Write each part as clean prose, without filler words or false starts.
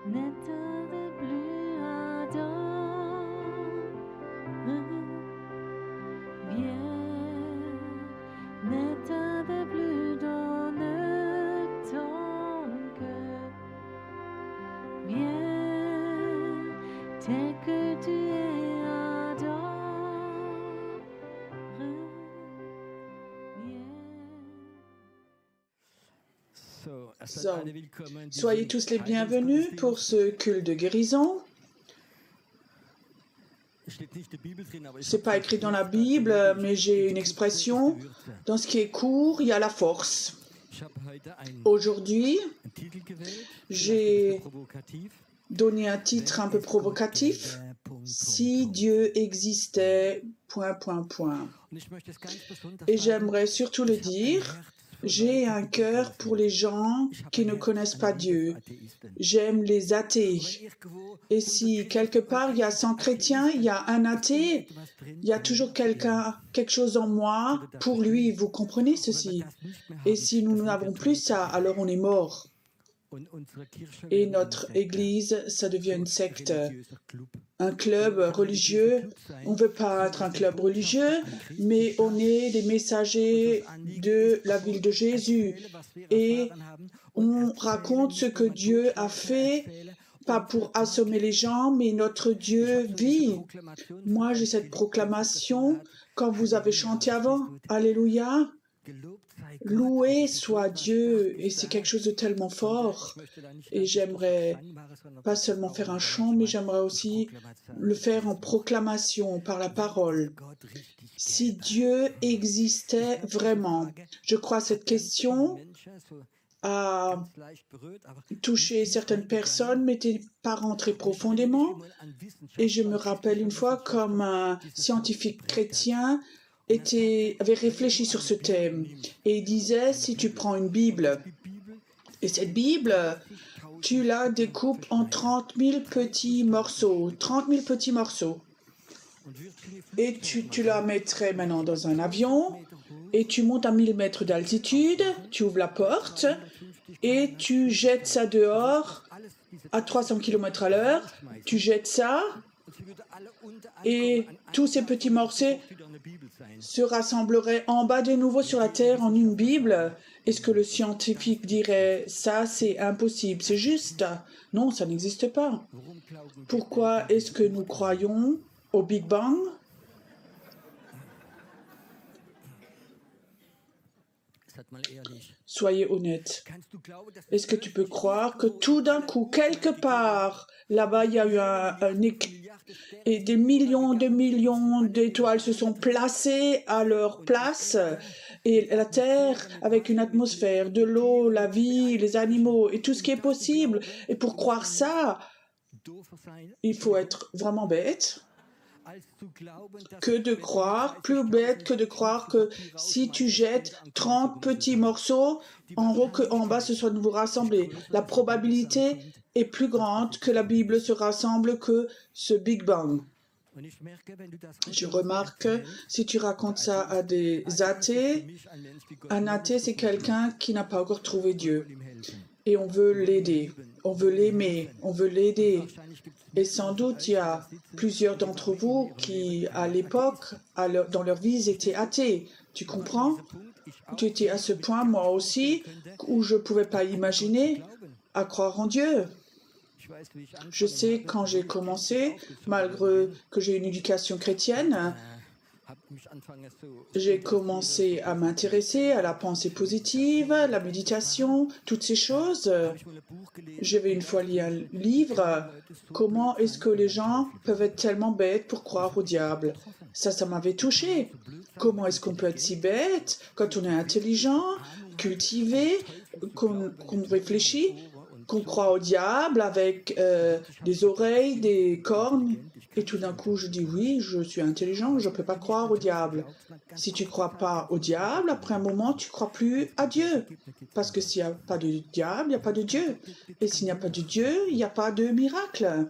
N'état de plus ardent, viens, n'état de plus donne ton cœur, viens, tel que tu es ardent, So, soyez tous les bienvenus pour ce culte de guérison. C'est pas écrit dans la Bible, mais j'ai une expression. Dans ce qui est court, il y a la force. Aujourd'hui, j'ai donné un titre un peu provocatif. Si Dieu existait, ... Et j'aimerais surtout le dire. J'ai un cœur pour les gens qui ne connaissent pas Dieu. J'aime les athées. Et si quelque part il y a 100 chrétiens, il y a un athée, il y a toujours quelque chose en moi pour lui. Vous comprenez ceci? Et si nous n'avons plus ça, alors on est mort. Et notre église, ça devient une secte, un club religieux. On ne veut pas être un club religieux, mais on est des messagers de la ville de Jésus. Et on raconte ce que Dieu a fait, pas pour assommer les gens, mais notre Dieu vit. Moi, j'ai cette proclamation, quand vous avez chanté avant, Alléluia, loué soit Dieu, et c'est quelque chose de tellement fort. Et j'aimerais pas seulement faire un chant, mais j'aimerais aussi le faire en proclamation par la parole. Si Dieu existait vraiment, je crois que cette question a touché certaines personnes, mais n'était pas rentrée profondément. Et je me rappelle une fois comme un scientifique chrétien avait réfléchi sur ce thème et il disait, si tu prends une Bible, et cette Bible, tu la découpes en 30 000 petits morceaux, 30 000 petits morceaux, et tu la mettrais maintenant dans un avion, et tu montes à 1000 mètres d'altitude, tu ouvres la porte, et tu jettes ça dehors à 300 km/h, tu jettes ça, et tous ces petits morceaux se rassembleraient en bas de nouveau sur la terre en une Bible. Est-ce que le scientifique dirait ça, c'est impossible, c'est juste? Non, ça n'existe pas. Pourquoi est-ce que nous croyons au Big Bang? Soyez honnête. Est-ce que tu peux croire que tout d'un coup, quelque part, là-bas, il y a eu et des millions d'étoiles se sont placées à leur place, et la Terre, avec une atmosphère, de l'eau, la vie, les animaux, et tout ce qui est possible. Et pour croire ça, il faut être vraiment bête. Que de croire, plus bête que de croire que si tu jettes 30 petits morceaux, en haut que en bas, ce soit de vous rassembler. La probabilité est plus grande que la Bible se rassemble que ce Big Bang. Je remarque, si tu racontes ça à des athées, un athée, c'est quelqu'un qui n'a pas encore trouvé Dieu. Et on veut l'aider, on veut l'aimer, on veut l'aider. Et sans doute, il y a plusieurs d'entre vous qui, à l'époque, dans leur vie, ils étaient athées. Tu comprends? Tu étais à ce point, moi aussi, où je ne pouvais pas imaginer à croire en Dieu. Je sais, quand j'ai commencé, malgré que j'ai une éducation chrétienne, j'ai commencé à m'intéresser à la pensée positive, la méditation, toutes ces choses. J'avais une fois lu un livre, comment est-ce que les gens peuvent être tellement bêtes pour croire au diable? Ça m'avait touché. Comment est-ce qu'on peut être si bête quand on est intelligent, cultivé, qu'on réfléchit, qu'on croit au diable avec des oreilles, des cornes? Et tout d'un coup, je dis oui, je suis intelligent, je ne peux pas croire au diable. Si tu ne crois pas au diable, après un moment, tu ne crois plus à Dieu. Parce que s'il n'y a pas de diable, il n'y a pas de Dieu. Et s'il n'y a pas de Dieu, il n'y a pas de miracle.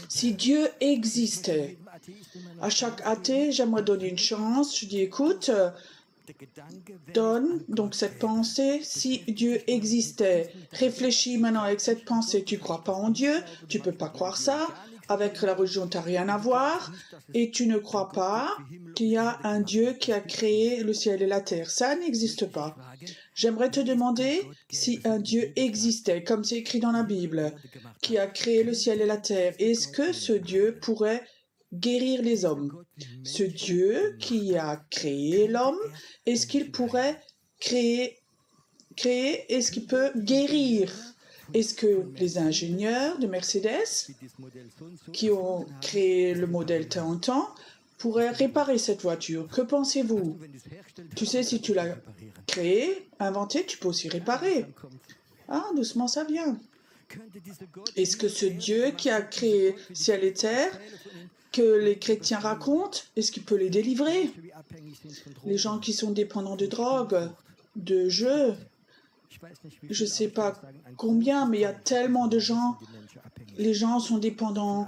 Si Dieu existait, à chaque athée, j'aimerais donner une chance. Je dis, écoute, donne donc cette pensée, si Dieu existait, réfléchis maintenant avec cette pensée, tu ne crois pas en Dieu, tu ne peux pas croire ça, avec la religion, tu n'as rien à voir, et tu ne crois pas qu'il y a un Dieu qui a créé le ciel et la terre. Ça n'existe pas. J'aimerais te demander si un Dieu existait, comme c'est écrit dans la Bible, qui a créé le ciel et la terre. Est-ce que ce Dieu pourrait guérir les hommes? Ce Dieu qui a créé l'homme, est-ce qu'il pourrait créer, est-ce qu'il peut guérir? Est-ce que les ingénieurs de Mercedes, qui ont créé le modèle tant pourraient réparer cette voiture? Que pensez-vous? Tu sais, si tu l'as créé, inventé, tu peux aussi réparer. Ah, doucement, ça vient. Est-ce que ce Dieu qui a créé ciel et terre, que les chrétiens racontent, est-ce qu'il peut les délivrer? Les gens qui sont dépendants de drogue, de jeux, je ne sais pas combien, mais il y a tellement de gens, les gens sont dépendants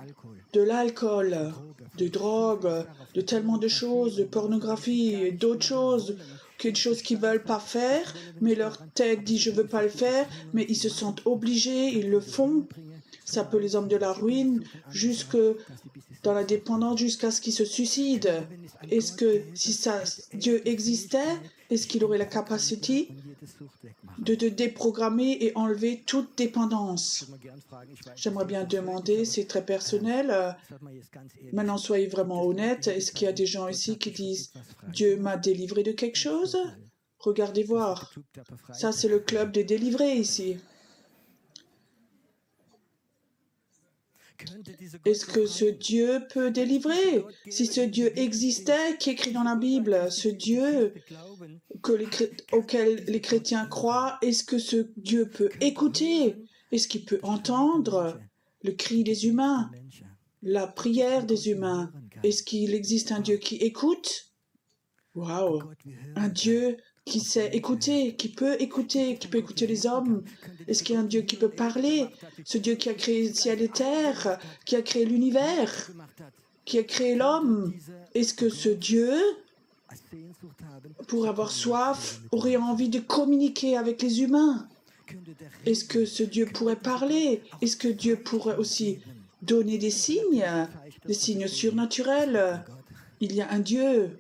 de l'alcool, de drogue, de tellement de choses, de pornographie et d'autres choses, quelque chose qu'ils ne veulent pas faire, mais leur tête dit je ne veux pas le faire, mais ils se sentent obligés, ils le font. Ça peut les hommes de la ruine jusque dans la dépendance jusqu'à ce qu'ils se suicident. Est-ce que si ça, Dieu existait, est-ce qu'il aurait la capacité de te déprogrammer et enlever toute dépendance? J'aimerais bien demander, c'est très personnel, maintenant soyez vraiment honnête, est-ce qu'il y a des gens ici qui disent « Dieu m'a délivré de quelque chose ?» Regardez voir, ça c'est le club des délivrés ici. Est-ce que ce Dieu peut délivrer? Si ce Dieu existait, qui est écrit dans la Bible, ce Dieu auquel les chrétiens croient, est-ce que ce Dieu peut écouter? Est-ce qu'il peut entendre le cri des humains, la prière des humains? Est-ce qu'il existe un Dieu qui écoute? Waouh! Un Dieu qui sait écouter, qui peut écouter les hommes. Est-ce qu'il y a un Dieu qui peut parler? Ce Dieu qui a créé le ciel et terre, qui a créé l'univers, qui a créé l'homme. Est-ce que ce Dieu, pour avoir soif, aurait envie de communiquer avec les humains? Est-ce que ce Dieu pourrait parler? Est-ce que Dieu pourrait aussi donner des signes surnaturels? Il y a un Dieu.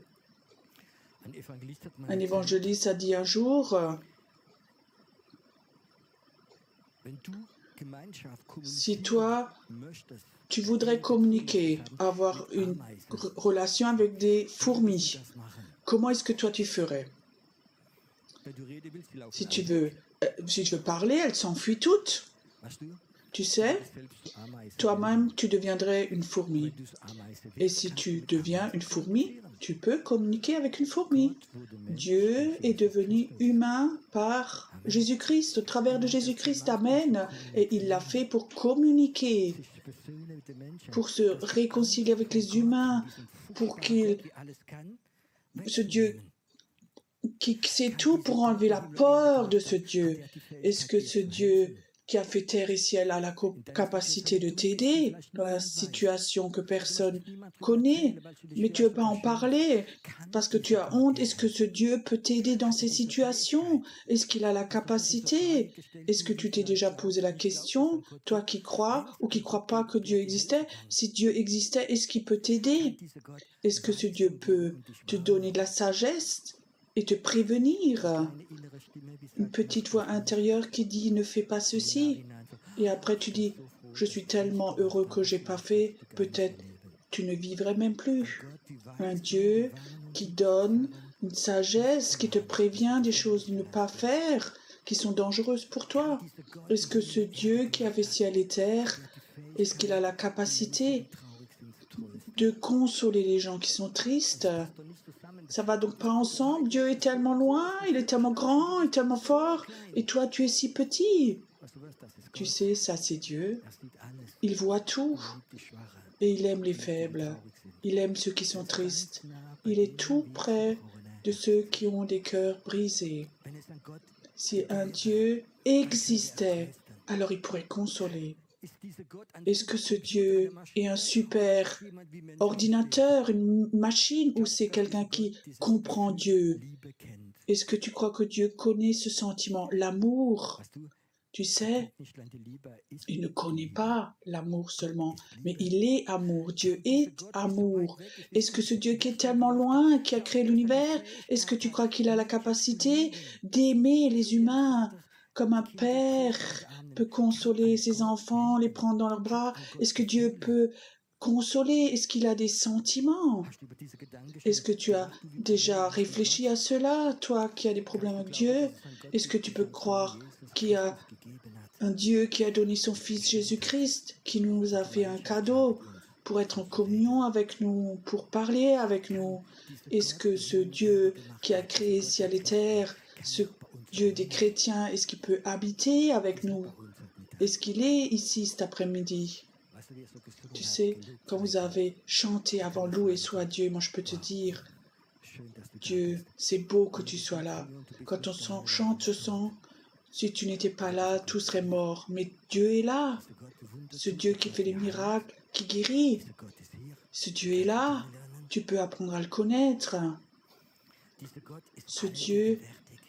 Un évangéliste a dit un jour, si toi, tu voudrais communiquer, avoir une relation avec des fourmis, comment est-ce que toi tu ferais? Si tu veux parler, elles s'enfuient toutes. Tu sais, toi-même, tu deviendrais une fourmi. Et si tu deviens une fourmi, tu peux communiquer avec une fourmi. Dieu est devenu humain par Jésus-Christ, au travers de Jésus-Christ, Amen. Et il l'a fait pour communiquer, pour se réconcilier avec les humains, pour ce Dieu qui sait tout pour enlever la peur de ce Dieu. Est-ce que ce Dieu qui a fait terre et ciel a la capacité de t'aider dans la situation que personne connaît, mais tu ne veux pas en parler parce que tu as honte? Est-ce que ce Dieu peut t'aider dans ces situations? Est-ce qu'il a la capacité? Est-ce que tu t'es déjà posé la question, toi qui crois ou qui ne crois pas que Dieu existait? Si Dieu existait, est-ce qu'il peut t'aider? Est-ce que ce Dieu peut te donner de la sagesse et te prévenir? Une petite voix intérieure qui dit « ne fais pas ceci ». Et après tu dis « je suis tellement heureux que j'ai pas fait, peut-être tu ne vivrais même plus ». Un Dieu qui donne une sagesse, qui te prévient des choses à ne pas faire, qui sont dangereuses pour toi. Est-ce que ce Dieu qui a fait ciel et terre, est-ce qu'il a la capacité de consoler les gens qui sont tristes? Ça va donc pas ensemble. Dieu est tellement loin, il est tellement grand, il est tellement fort, et toi tu es si petit. Tu sais, ça c'est Dieu. Il voit tout, et il aime les faibles. Il aime ceux qui sont tristes. Il est tout près de ceux qui ont des cœurs brisés. Si un Dieu existait, alors il pourrait consoler. Est-ce que ce Dieu est un super ordinateur, une machine, ou c'est quelqu'un qui comprend Dieu? Est-ce que tu crois que Dieu connaît ce sentiment, l'amour? Tu sais, il ne connaît pas l'amour seulement, mais il est amour. Dieu est amour. Est-ce que ce Dieu qui est tellement loin, qui a créé l'univers, est-ce que tu crois qu'il a la capacité d'aimer les humains comme un père peut consoler ses enfants, les prendre dans leurs bras? Est-ce que Dieu peut consoler? Est-ce qu'il a des sentiments? Est-ce que tu as déjà réfléchi à cela, toi qui as des problèmes avec Dieu? Est-ce que tu peux croire qu'il y a un Dieu qui a donné son Fils Jésus-Christ, qui nous a fait un cadeau pour être en communion avec nous, pour parler avec nous? Est-ce que ce Dieu qui a créé ciel et terre, ce Dieu des chrétiens, est-ce qu'il peut habiter avec nous? Est-ce qu'il est ici cet après-midi? Tu sais, quand vous avez chanté avant louer soit Dieu, moi je peux te dire, Dieu, c'est beau que tu sois là. Quand on chante ce chant, si tu n'étais pas là, tout serait mort. Mais Dieu est là. Ce Dieu qui fait des miracles, qui guérit. Ce Dieu est là. Tu peux apprendre à le connaître. Ce Dieu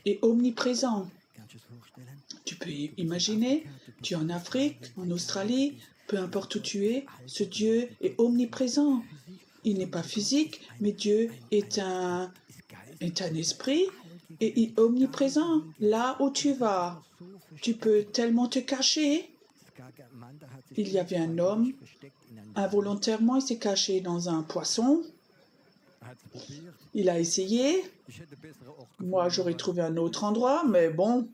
est omniprésent. Tu peux imaginer, tu es en Afrique, en Australie, peu importe où tu es, ce Dieu est omniprésent. Il n'est pas physique, mais Dieu est un esprit et il est omniprésent. Là où tu vas, tu peux tellement te cacher. Il y avait un homme, involontairement, il s'est caché dans un poisson. Il a essayé. Moi, j'aurais trouvé un autre endroit, mais bon.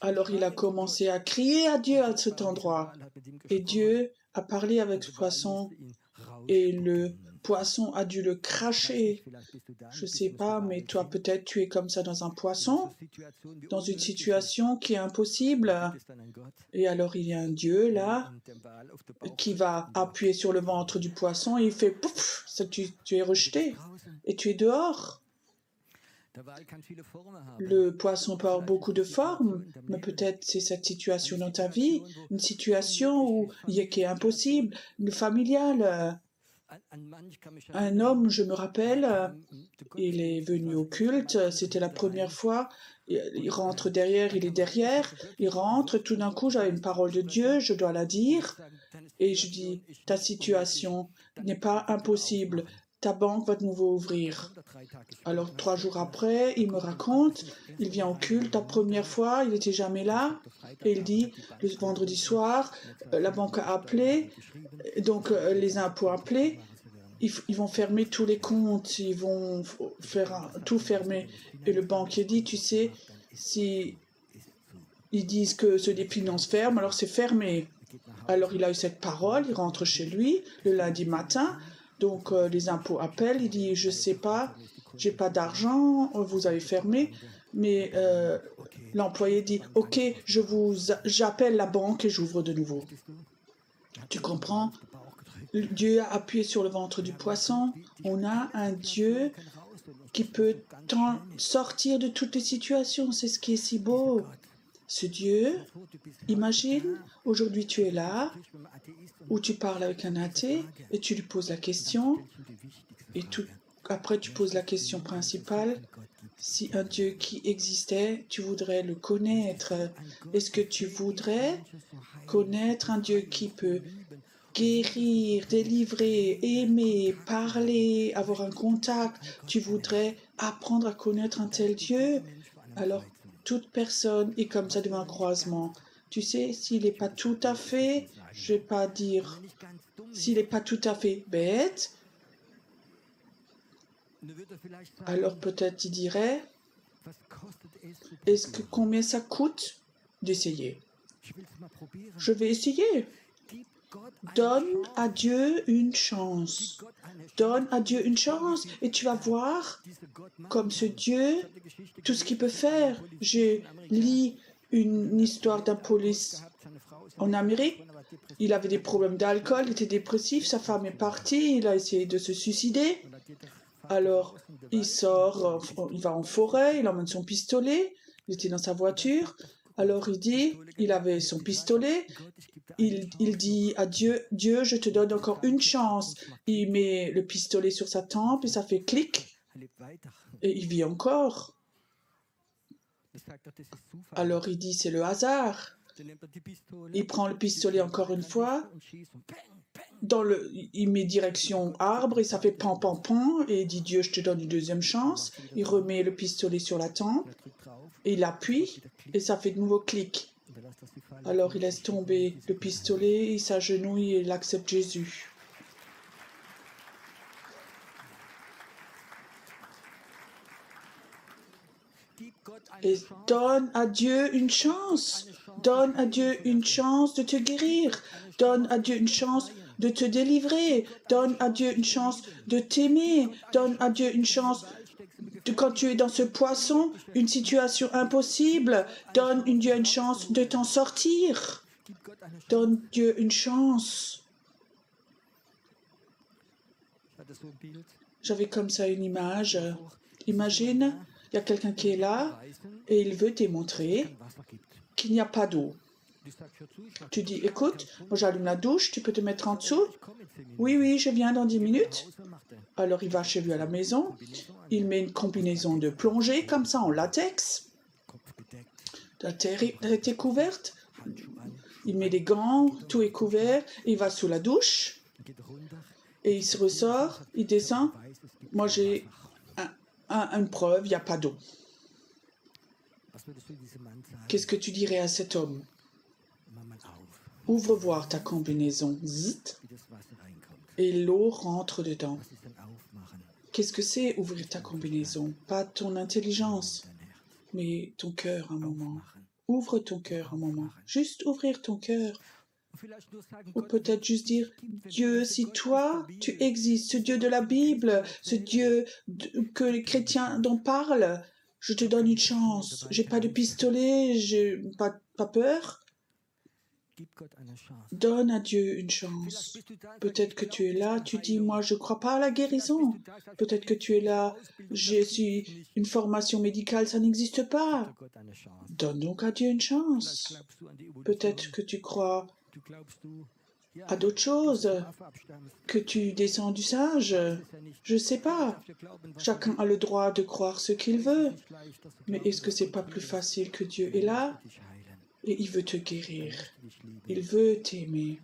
Alors il a commencé à crier à Dieu à cet endroit. Et Dieu a parlé avec ce poisson et le poisson a dû le cracher. Je ne sais pas, mais toi peut-être tu es comme ça dans un poisson, dans une situation qui est impossible. Et alors il y a un Dieu là qui va appuyer sur le ventre du poisson et il fait pouf, tu es rejeté et tu es dehors. Le poisson peut avoir beaucoup de formes, mais peut-être c'est cette situation dans ta vie, une situation qui est impossible, une familiale. Un homme, je me rappelle, il est venu au culte, c'était la première fois, il rentre derrière, il est derrière, il rentre, tout d'un coup j'avais une parole de Dieu, je dois la dire, et je dis, ta situation n'est pas impossible, ta banque va de nouveau ouvrir. Alors 3 jours après, il me raconte, il vient au culte la première fois, il n'était jamais là, et il dit, le vendredi soir, la banque a appelé, donc les impôts appelés, ils vont fermer tous les comptes, ils vont faire tout fermer. Et le banquier dit, tu sais, si ils disent que c'est des finances fermes, alors c'est fermé. Alors il a eu cette parole, il rentre chez lui le lundi matin, donc les impôts appellent, il dit, je sais pas, j'ai pas d'argent, vous avez fermé, mais l'employé dit, ok, j'appelle la banque et j'ouvre de nouveau. Tu comprends? Dieu a appuyé sur le ventre du poisson. On a un Dieu qui peut sortir de toutes les situations. C'est ce qui est si beau. Ce Dieu, imagine, aujourd'hui tu es là, où tu parles avec un athée et tu lui poses la question, et après tu poses la question principale. Si un Dieu qui existait, tu voudrais le connaître. Est-ce que tu voudrais connaître un Dieu qui peut guérir, délivrer, aimer, parler, avoir un contact? Tu voudrais apprendre à connaître un tel Dieu? Alors, toute personne est comme ça devant un croisement. Tu sais, s'il n'est pas tout à fait, je ne vais pas dire, s'il n'est pas tout à fait bête, alors peut-être il dirait, est-ce que combien ça coûte d'essayer? Je vais essayer. Donne à Dieu une chance. Donne à Dieu une chance et tu vas voir comme ce Dieu, tout ce qu'il peut faire. J'ai lu une histoire d'un police en Amérique. Il avait des problèmes d'alcool, il était dépressif, sa femme est partie, il a essayé de se suicider. Alors, il sort, il va en forêt, il emmène son pistolet, il était dans sa voiture. Alors il dit, il avait son pistolet, il dit à Dieu, Dieu, je te donne encore une chance. Il met le pistolet sur sa tempe et ça fait clic et il vit encore. Alors il dit, c'est le hasard. Il prend le pistolet encore une fois, il met direction arbre et ça fait pan pan pan et il dit Dieu je te donne une deuxième chance. Il remet le pistolet sur la tempe et il appuie et ça fait de nouveau clic. Alors il laisse tomber le pistolet, il s'agenouille et il accepte Jésus. Et donne à Dieu une chance. Donne à Dieu une chance de te guérir. Donne à Dieu une chance de te délivrer. Donne à Dieu une chance de t'aimer. Donne à Dieu une chance de, quand tu es dans ce poisson, une situation impossible. Donne à Dieu une chance de t'en sortir. Donne Dieu une chance. J'avais comme ça une image. Imagine, il y a quelqu'un qui est là et il veut te montrer qu'il n'y a pas d'eau. Tu dis, écoute, moi j'allume la douche, tu peux te mettre en dessous? Oui, oui, je viens dans 10 minutes. Alors il va chez lui à la maison, il met une combinaison de plongée comme ça en latex. La terre est couverte, il met des gants, tout est couvert, il va sous la douche et il se ressort, il descend. Moi j'ai une preuve, il n'y a pas d'eau. Qu'est-ce que tu dirais à cet homme? Ouvre voir ta combinaison, zit, et l'eau rentre dedans. Qu'est-ce que c'est ouvrir ta combinaison? Pas ton intelligence, mais ton cœur un moment. Ouvre ton cœur un moment. Juste ouvrir ton cœur. Ou peut-être juste dire, Dieu, si toi, tu existes, ce Dieu de la Bible, ce Dieu que les chrétiens dont parlent, je te donne une chance. J'ai pas de pistolet, j'ai pas peur. Donne à Dieu une chance. Peut-être que tu es là, tu dis, moi je ne crois pas à la guérison. Peut-être que tu es là, j'ai su une formation médicale, ça n'existe pas. Donne donc à Dieu une chance. Peut-être que tu crois à d'autres choses, que tu descends du sage. Je ne sais pas. Chacun a le droit de croire ce qu'il veut. Mais est-ce que c'est pas plus facile que Dieu est là? Et il veut te guérir. Il veut t'aimer.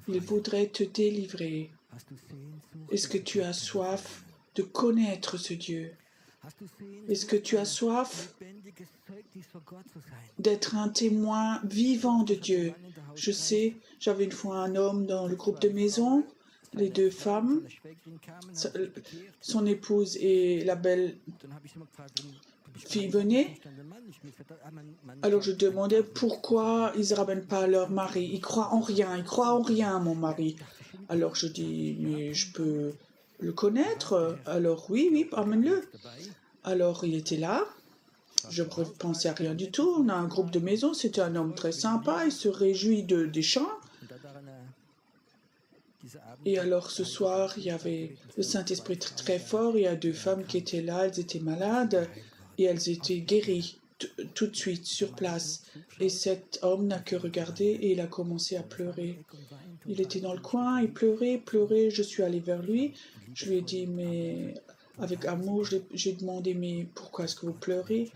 Il voudrait te délivrer. Est-ce que tu as soif de connaître ce Dieu? Est-ce que tu as soif d'être un témoin vivant de Dieu? Je sais, j'avais une fois un homme dans le groupe de maison, les deux femmes, son épouse et la belle fille venaient. Alors je demandais pourquoi ils ne ramènent pas leur mari. Il croit en rien, mon mari. Alors je dis, mais je peux le connaître. Alors oui, amène-le. Alors il était là. Je ne pensais à rien du tout. On a un groupe de maison, c'était un homme très sympa, il se réjouit des chants. Et alors ce soir, il y avait le Saint-Esprit très fort, il y a deux femmes qui étaient là, elles étaient malades et elles étaient guéries tout de suite sur place. Et cet homme n'a que regardé et il a commencé à pleurer. Il était dans le coin, il pleurait, je suis allée vers lui, je lui ai dit, mais avec amour, j'ai demandé, mais pourquoi est-ce que vous pleurez?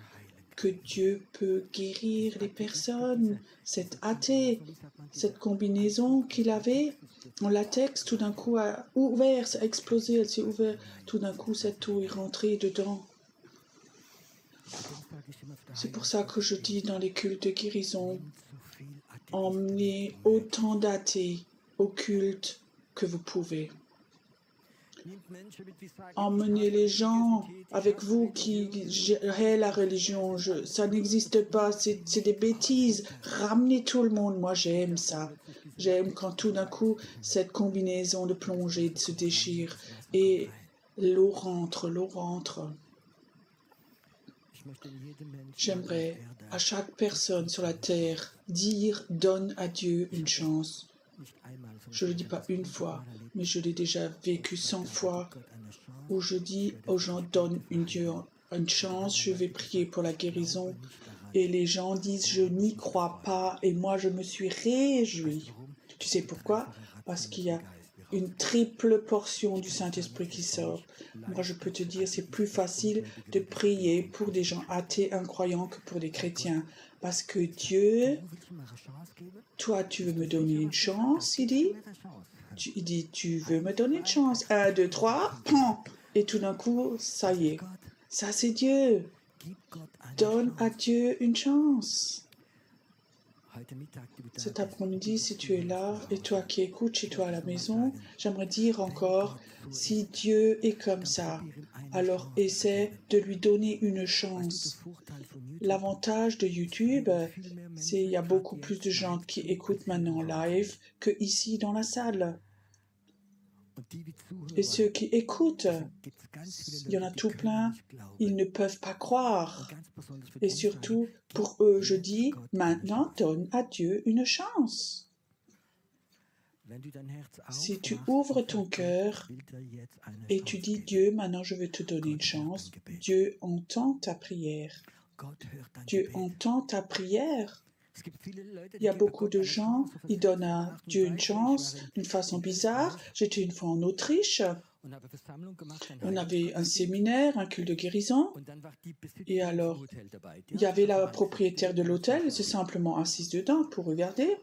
Que Dieu peut guérir les personnes. Cet athée, cette combinaison qu'il avait en latex, tout d'un coup a ouvert, ça a explosé, elle s'est ouverte. Tout d'un coup, cette eau est rentrée dedans. C'est pour ça que je dis dans les cultes de guérison, emmenez autant d'athées au culte que vous pouvez. Emmenez les gens avec vous qui gèrent la religion. Ça n'existe pas, c'est des bêtises. Ramenez tout le monde, moi j'aime ça. J'aime quand tout d'un coup, cette combinaison de plongée se déchire et l'eau rentre. J'aimerais à chaque personne sur la terre dire « Donne à Dieu une chance ». Je ne le dis pas une fois, mais je l'ai déjà vécu 100 fois, où je dis aux gens, donne une chance, je vais prier pour la guérison. Et les gens disent, je n'y crois pas, et moi je me suis réjoui. Tu sais pourquoi? Parce qu'il y a une triple portion du Saint-Esprit qui sort. Moi je peux te dire, c'est plus facile de prier pour des gens athées, incroyants, que pour des chrétiens. Parce que Dieu, toi tu veux me donner une chance, il dit. Il dit, tu veux me donner une chance. 1, 2, 3, pan. Et tout d'un coup, ça y est. Ça c'est Dieu. Donne à Dieu une chance. Cet après-midi, si tu es là, et toi qui écoutes chez toi à la maison, j'aimerais dire encore, si Dieu est comme ça, alors essaie de lui donner une chance. L'avantage de YouTube, c'est qu'il y a beaucoup plus de gens qui écoutent maintenant live que ici dans la salle. Et ceux qui écoutent, il y en a tout plein, ils ne peuvent pas croire. Et surtout, pour eux, je dis, maintenant, donne à Dieu une chance. Si tu ouvres ton cœur et tu dis, Dieu, maintenant je veux te donner une chance, Dieu entend ta prière. Dieu entend ta prière. Il y a beaucoup de gens, ils donnent à Dieu une chance d'une façon bizarre. J'étais une fois en Autriche. On avait un séminaire, un culte de guérison. Et alors, il y avait la propriétaire de l'hôtel, elle s'est simplement assise dedans pour regarder.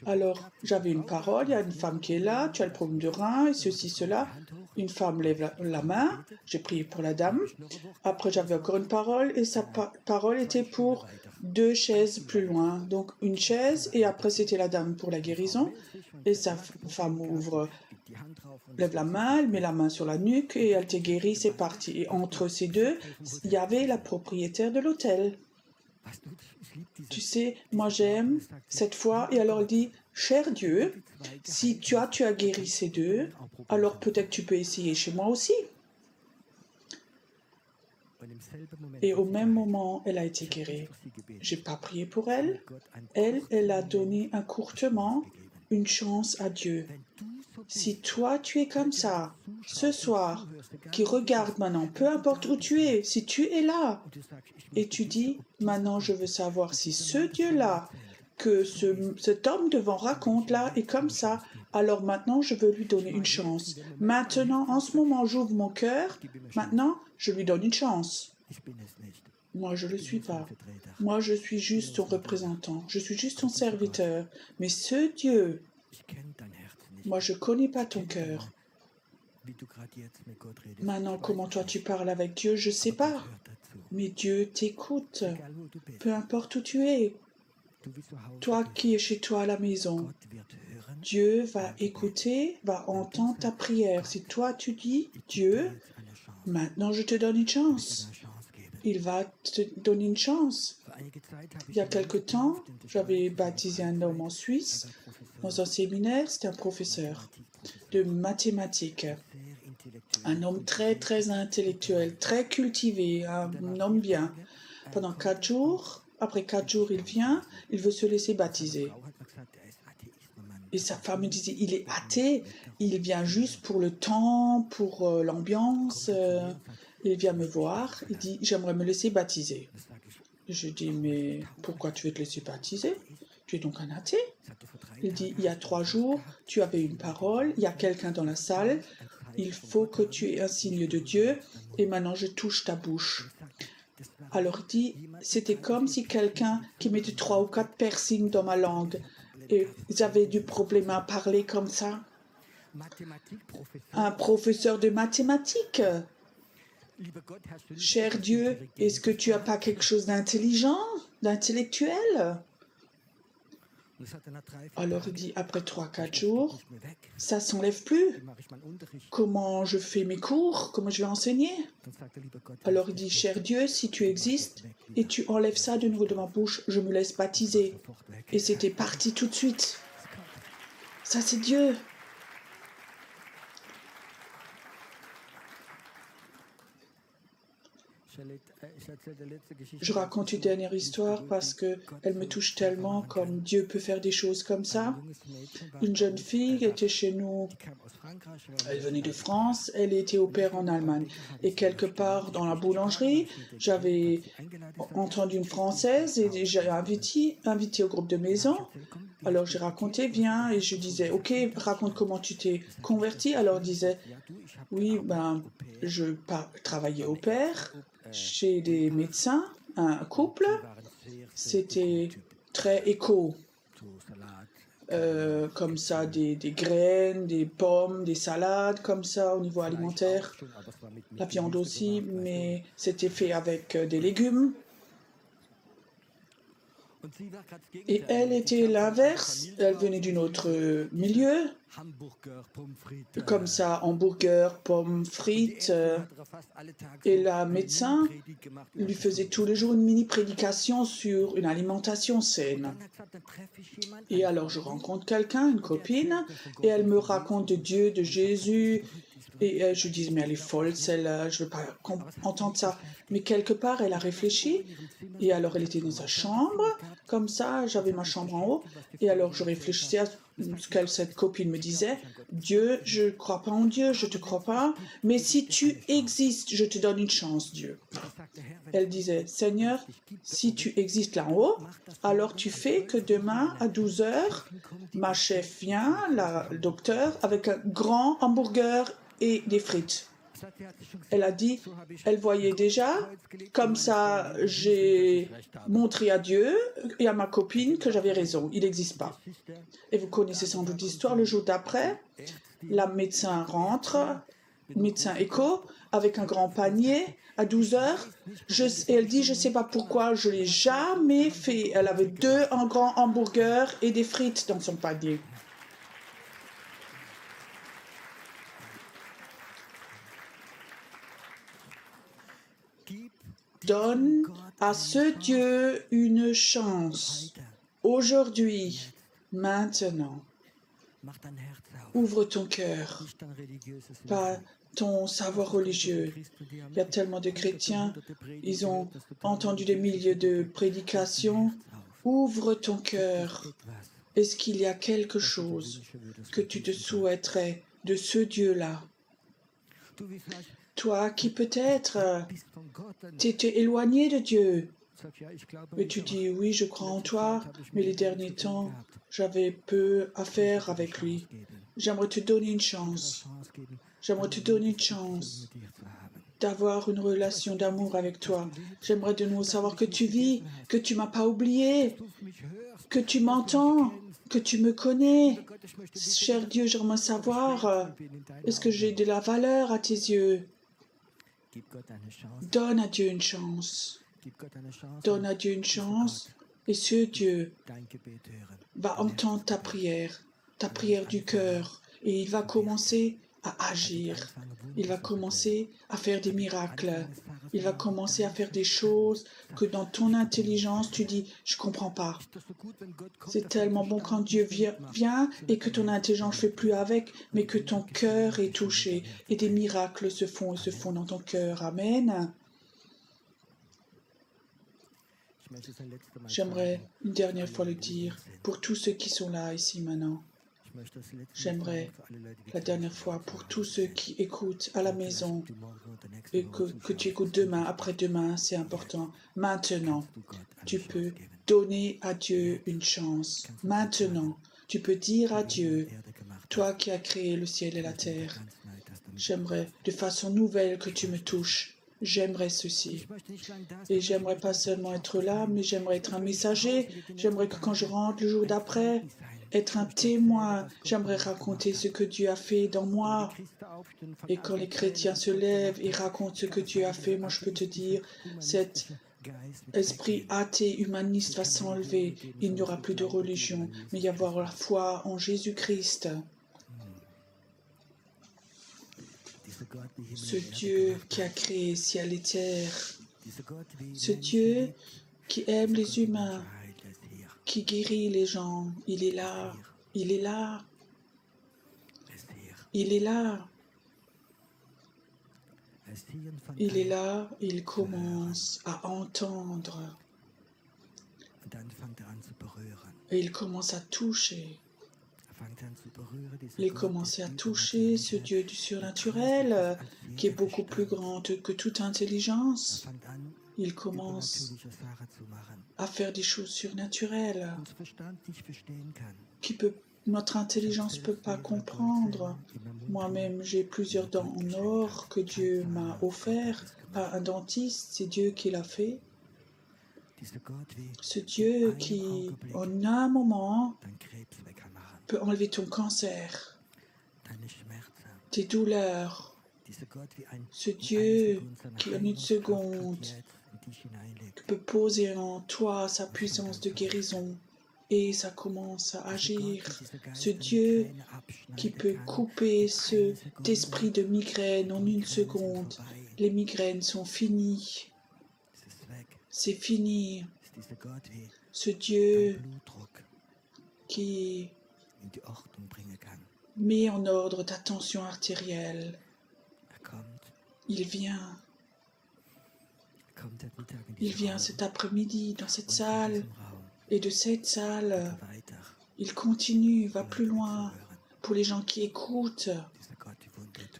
Alors, j'avais une parole, il y a une femme qui est là, tu as le problème de rein, et ceci, cela. Une femme lève la main, j'ai prié pour la dame. Après, j'avais encore une parole, et sa parole était pour 2 chaises plus loin. Donc, une chaise, et après, c'était la dame pour la guérison. Et sa femme lève la main, elle met la main sur la nuque, et elle t'est guérie, c'est parti. Et entre ces deux, il y avait la propriétaire de l'hôtel. Tu sais, moi j'aime cette foi, et alors elle dit, cher Dieu, si tu as guéri ces deux, alors peut-être tu peux essayer chez moi aussi. Et au même moment, elle a été guérie. J'ai pas prié pour elle. Elle a donné courtement une chance à Dieu. Si toi tu es comme ça, ce soir, qui regarde maintenant, peu importe où tu es, si tu es là, et tu dis, maintenant je veux savoir si ce Dieu-là, que cet homme devant raconte là, est comme ça, alors maintenant je veux lui donner une chance. Maintenant, en ce moment, j'ouvre mon cœur, maintenant je lui donne une chance. Moi, je ne le suis pas. Moi, je suis juste ton représentant. Je suis juste ton serviteur. Mais ce Dieu, moi, je ne connais pas ton cœur. Maintenant, comment toi tu parles avec Dieu, je ne sais pas. Mais Dieu t'écoute. Peu importe où tu es. Toi qui es chez toi à la maison, Dieu va écouter, va entendre ta prière. Si toi tu dis, Dieu, maintenant je te donne une chance. Il va te donner une chance. Il y a quelque temps, j'avais baptisé un homme en Suisse dans un séminaire, c'était un professeur de mathématiques. Un homme très, très intellectuel, très cultivé, un homme bien. Pendant 4 jours, après 4 jours, il vient, il veut se laisser baptiser. Et sa femme me disait, il est athée, il vient juste pour le temps, pour l'ambiance. Il vient me voir, il dit, j'aimerais me laisser baptiser. Je dis, mais pourquoi tu veux te laisser baptiser? Tu es donc un athée? Il dit, il y a 3 jours, tu avais une parole, il y a quelqu'un dans la salle, il faut que tu aies un signe de Dieu, et maintenant je touche ta bouche. Alors il dit, c'était comme si quelqu'un qui mettait 3 ou 4 piercings dans ma langue, et ils avaient du problème à parler comme ça. Un professeur de mathématiques. Cher Dieu, est-ce que tu n'as pas quelque chose d'intelligent, d'intellectuel? Alors il dit, après 3-4 jours, ça ne s'enlève plus. Comment je fais mes cours? Comment je vais enseigner? Alors il dit, cher Dieu, si tu existes et tu enlèves ça de nouveau de ma bouche, je me laisse baptiser. Et c'était parti tout de suite. Ça, c'est Dieu. Je raconte une dernière histoire parce qu'elle me touche tellement, comme Dieu peut faire des choses comme ça. Une jeune fille était chez nous, elle venait de France, elle était au pair en Allemagne. Et quelque part dans la boulangerie, j'avais entendu une Française et j'ai invité au groupe de maison. Alors j'ai raconté, viens, et je disais, ok, raconte comment tu t'es converti. Alors elle disait, oui, ben, je travaillais au pair chez des médecins, un couple. C'était très éco, comme ça, des graines, des pommes, des salades, comme ça, au niveau alimentaire. La viande aussi, mais c'était fait avec des légumes. Et elle était l'inverse, elle venait d'un autre milieu, comme ça, hamburger, pommes frites. Et la médecin lui faisait tous les jours une mini-prédication sur une alimentation saine. Et alors je rencontre quelqu'un, une copine, et elle me raconte de Dieu, de Jésus. Et je dis, mais elle est folle, celle-là, je ne veux pas entendre ça. Mais quelque part, elle a réfléchi. Et alors, elle était dans sa chambre, comme ça, j'avais ma chambre en haut. Et alors, je réfléchissais à ce que cette copine me disait. Dieu, je ne crois pas en Dieu, je ne te crois pas. Mais si tu existes, je te donne une chance, Dieu. Elle disait, Seigneur, si tu existes là en haut, alors tu fais que demain, à 12 heures, ma chef vient, le docteur, avec un grand hamburger et des frites. Elle a dit, elle voyait déjà, comme ça j'ai montré à Dieu et à ma copine que j'avais raison, il n'existe pas. Et vous connaissez sans doute l'histoire, le jour d'après, la médecin rentre, médecin éco, avec un grand panier à 12 heures. Et elle dit, je ne sais pas pourquoi, je ne l'ai jamais fait. Elle avait un grand hamburger et des frites dans son panier. Donne à ce Dieu une chance, aujourd'hui, maintenant. Ouvre ton cœur, pas ton savoir religieux. Il y a tellement de chrétiens, ils ont entendu des milliers de prédications. Ouvre ton cœur. Est-ce qu'il y a quelque chose que tu te souhaiterais de ce Dieu-là? Toi qui peut-être t'étais éloigné de Dieu, et tu dis oui, je crois en toi, mais les derniers temps, j'avais peu à faire avec lui. J'aimerais te donner une chance. J'aimerais te donner une chance d'avoir une relation d'amour avec toi. J'aimerais de nouveau savoir que tu vis, que tu m'as pas oublié, que tu m'entends, que tu me connais. Cher Dieu, j'aimerais savoir, est-ce que j'ai de la valeur à tes yeux? Donne à Dieu une chance. Donne à Dieu une chance, et ce Dieu va entendre ta prière du cœur, et il va commencer à agir. Il va commencer à faire des miracles. Il va commencer à faire des choses que dans ton intelligence, tu dis, je ne comprends pas. C'est tellement bon quand Dieu vient et que ton intelligence ne fait plus avec, mais que ton cœur est touché et des miracles se font dans ton cœur. Amen. J'aimerais une dernière fois le dire pour tous ceux qui sont là ici maintenant. J'aimerais la dernière fois pour tous ceux qui écoutent à la maison et que tu écoutes demain, après-demain, c'est important. Maintenant, tu peux donner à Dieu une chance. Maintenant, tu peux dire à Dieu, toi qui as créé le ciel et la terre, j'aimerais de façon nouvelle que tu me touches. J'aimerais ceci. Et j'aimerais pas seulement être là, mais j'aimerais être un messager. J'aimerais que quand je rentre le jour d'après, être un témoin. J'aimerais raconter ce que Dieu a fait dans moi. Et quand les chrétiens se lèvent et racontent ce que Dieu a fait, moi je peux te dire, cet esprit athée, humaniste va s'enlever. Il n'y aura plus de religion, mais il y aura la foi en Jésus-Christ. Ce Dieu qui a créé ciel et terre, ce Dieu qui aime les humains, qui guérit les gens, il est là, il est là, il est là. Il est là, il commence à entendre et il commence à toucher. Il commence à toucher ce Dieu du surnaturel qui est beaucoup plus grand que toute intelligence. Il commence à faire des choses surnaturelles que notre intelligence ne peut pas comprendre. Moi-même, j'ai plusieurs dents en or que Dieu m'a offert, pas un dentiste, c'est Dieu qui l'a fait. Ce Dieu qui, en un moment, peut enlever ton cancer, tes douleurs. Ce Dieu qui, en une seconde, peut poser en toi sa puissance de guérison et ça commence à agir. Ce Dieu qui peut couper cet esprit de migraine en une seconde. Les migraines sont finies. C'est fini. Ce Dieu qui met en ordre ta tension artérielle. Il vient. Il vient cet après-midi dans cette salle. Et de cette salle, il continue, va plus loin. Pour les gens qui écoutent,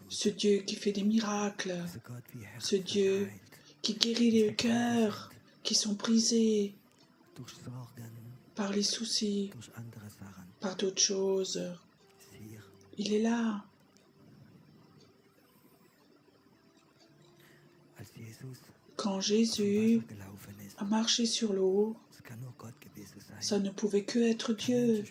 ce Dieu qui fait des miracles, ce Dieu qui guérit les cœurs qui sont brisés par les soucis, par d'autres choses. Il est là. Quand Jésus a marché sur l'eau, ça ne pouvait que être Dieu.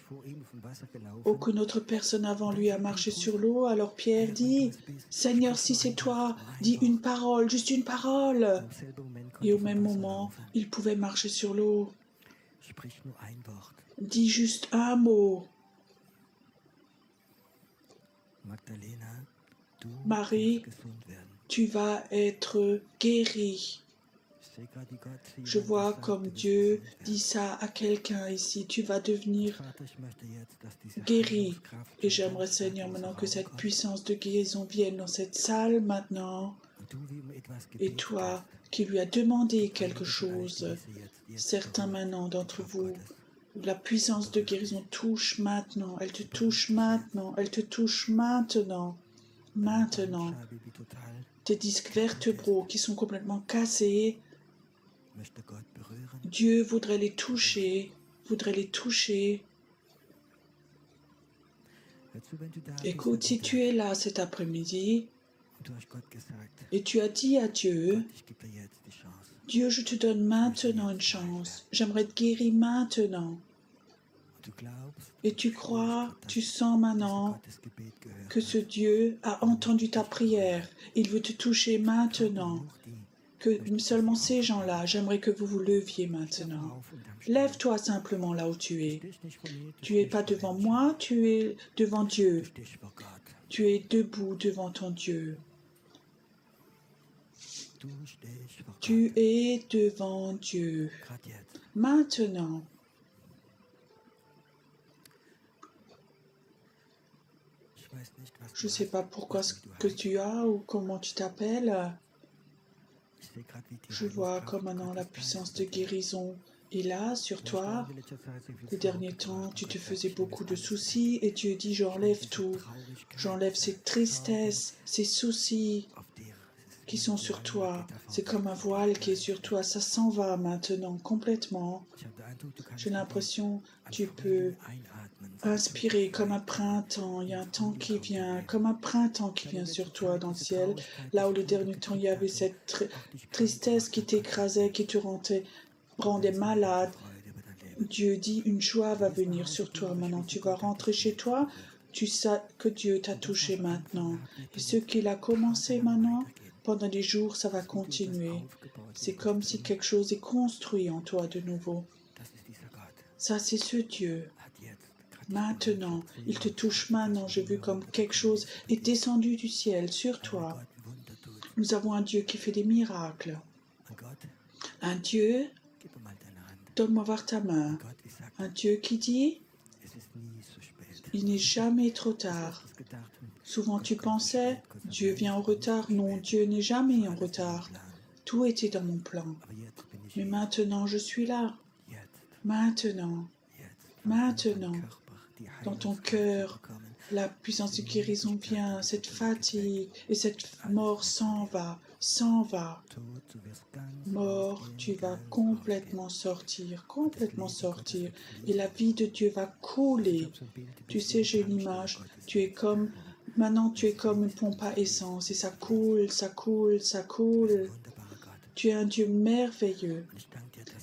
Aucune autre personne avant lui a marché sur l'eau. Alors Pierre dit, « Seigneur, si c'est toi, dis une parole, juste une parole. » Et au même moment, il pouvait marcher sur l'eau. Dis juste un mot. Marie, tu vas être guérie. Je vois comme Dieu dit ça à quelqu'un ici. Tu vas devenir guéri. Et j'aimerais, Seigneur, maintenant que cette puissance de guérison vienne dans cette salle maintenant. Et toi qui lui as demandé quelque chose, certains maintenant d'entre vous, la puissance de guérison touche maintenant. Elle te touche maintenant. Elle te touche maintenant. Maintenant. Tes disques vertébraux qui sont complètement cassés, Dieu voudrait les toucher, Écoute, si tu es là cet après-midi et tu as dit à Dieu, Dieu, je te donne maintenant une chance, j'aimerais être guéri maintenant. Et tu crois, tu sens maintenant que ce Dieu a entendu ta prière, il veut te toucher maintenant. Que seulement ces gens-là, j'aimerais que vous vous leviez maintenant. Lève-toi simplement là où tu es. Tu n'es pas devant moi, tu es devant Dieu. Tu es debout devant ton Dieu. Tu es devant Dieu. Maintenant. Je ne sais pas pourquoi ce que tu as ou comment tu t'appelles. Je vois comme maintenant la puissance de guérison est là sur toi. Les derniers temps, tu te faisais beaucoup de soucis et Dieu dit, j'enlève tout. J'enlève ces tristesses, ces soucis qui sont sur toi. C'est comme un voile qui est sur toi. Ça s'en va maintenant complètement. J'ai l'impression que tu peux inspirer comme un printemps. Il y a un temps qui vient, comme un printemps qui vient sur toi dans le ciel. Là où le dernier temps, il y avait cette tristesse qui t'écrasait, qui te rendait malade. Dieu dit, une joie va venir sur toi maintenant. Tu vas rentrer chez toi. Tu sais que Dieu t'a touché maintenant. Et ce qu'il a commencé maintenant, pendant des jours, ça va continuer. C'est comme si quelque chose est construit en toi de nouveau. Ça, c'est ce Dieu. Maintenant, il te touche maintenant. J'ai vu comme quelque chose est descendu du ciel sur toi. Nous avons un Dieu qui fait des miracles. Un Dieu, donne-moi voir ta main. Un Dieu qui dit, il n'est jamais trop tard. Souvent tu pensais, Dieu vient en retard. Non, Dieu n'est jamais en retard. Tout était dans mon plan. Mais maintenant je suis là. Maintenant, dans ton cœur, la puissance de guérison vient, cette fatigue et cette mort s'en va. Mort, tu vas complètement sortir, et la vie de Dieu va couler. Tu sais, j'ai une image, maintenant tu es comme une pompe à essence, et ça coule. Tu es un Dieu merveilleux,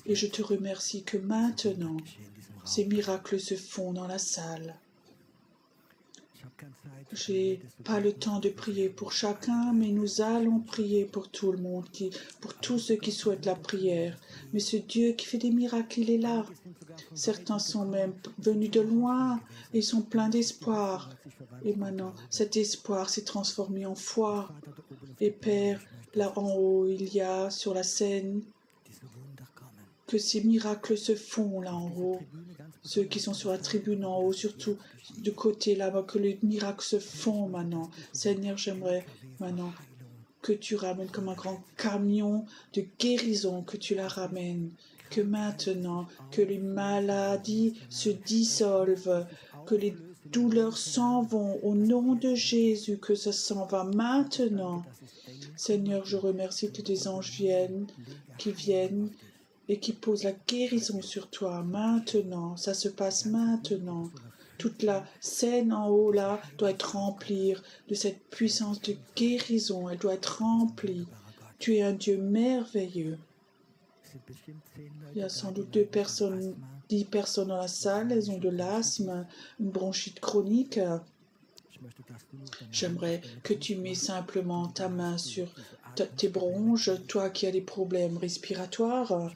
et je te remercie que maintenant, ces miracles se font dans la salle. J'ai pas le temps de prier pour chacun, mais nous allons prier pour tout le monde, pour tous ceux qui souhaitent la prière. Mais ce Dieu qui fait des miracles, il est là. Certains sont même venus de loin et sont pleins d'espoir. Et maintenant, cet espoir s'est transformé en foi. Et Père, là en haut, il y a sur la scène que ces miracles se font là en haut. Ceux qui sont sur la tribune en haut, surtout de côté là-bas, que les miracles se font maintenant. Seigneur, j'aimerais maintenant que tu ramènes comme un grand camion de guérison, que tu la ramènes. Que maintenant, que les maladies se dissolvent, que les douleurs s'en vont au nom de Jésus, que ça s'en va maintenant. Seigneur, je remercie que des anges viennent et qui posent la guérison sur toi maintenant. Ça se passe maintenant. Toute la scène en haut là doit être remplie de cette puissance de guérison. Elle doit être remplie. Tu es un Dieu merveilleux. Il y a sans doute 10 personnes dans la salle. Elles ont de l'asthme, une bronchite chronique. J'aimerais que tu mets simplement ta main sur tes bronches, toi qui as des problèmes respiratoires.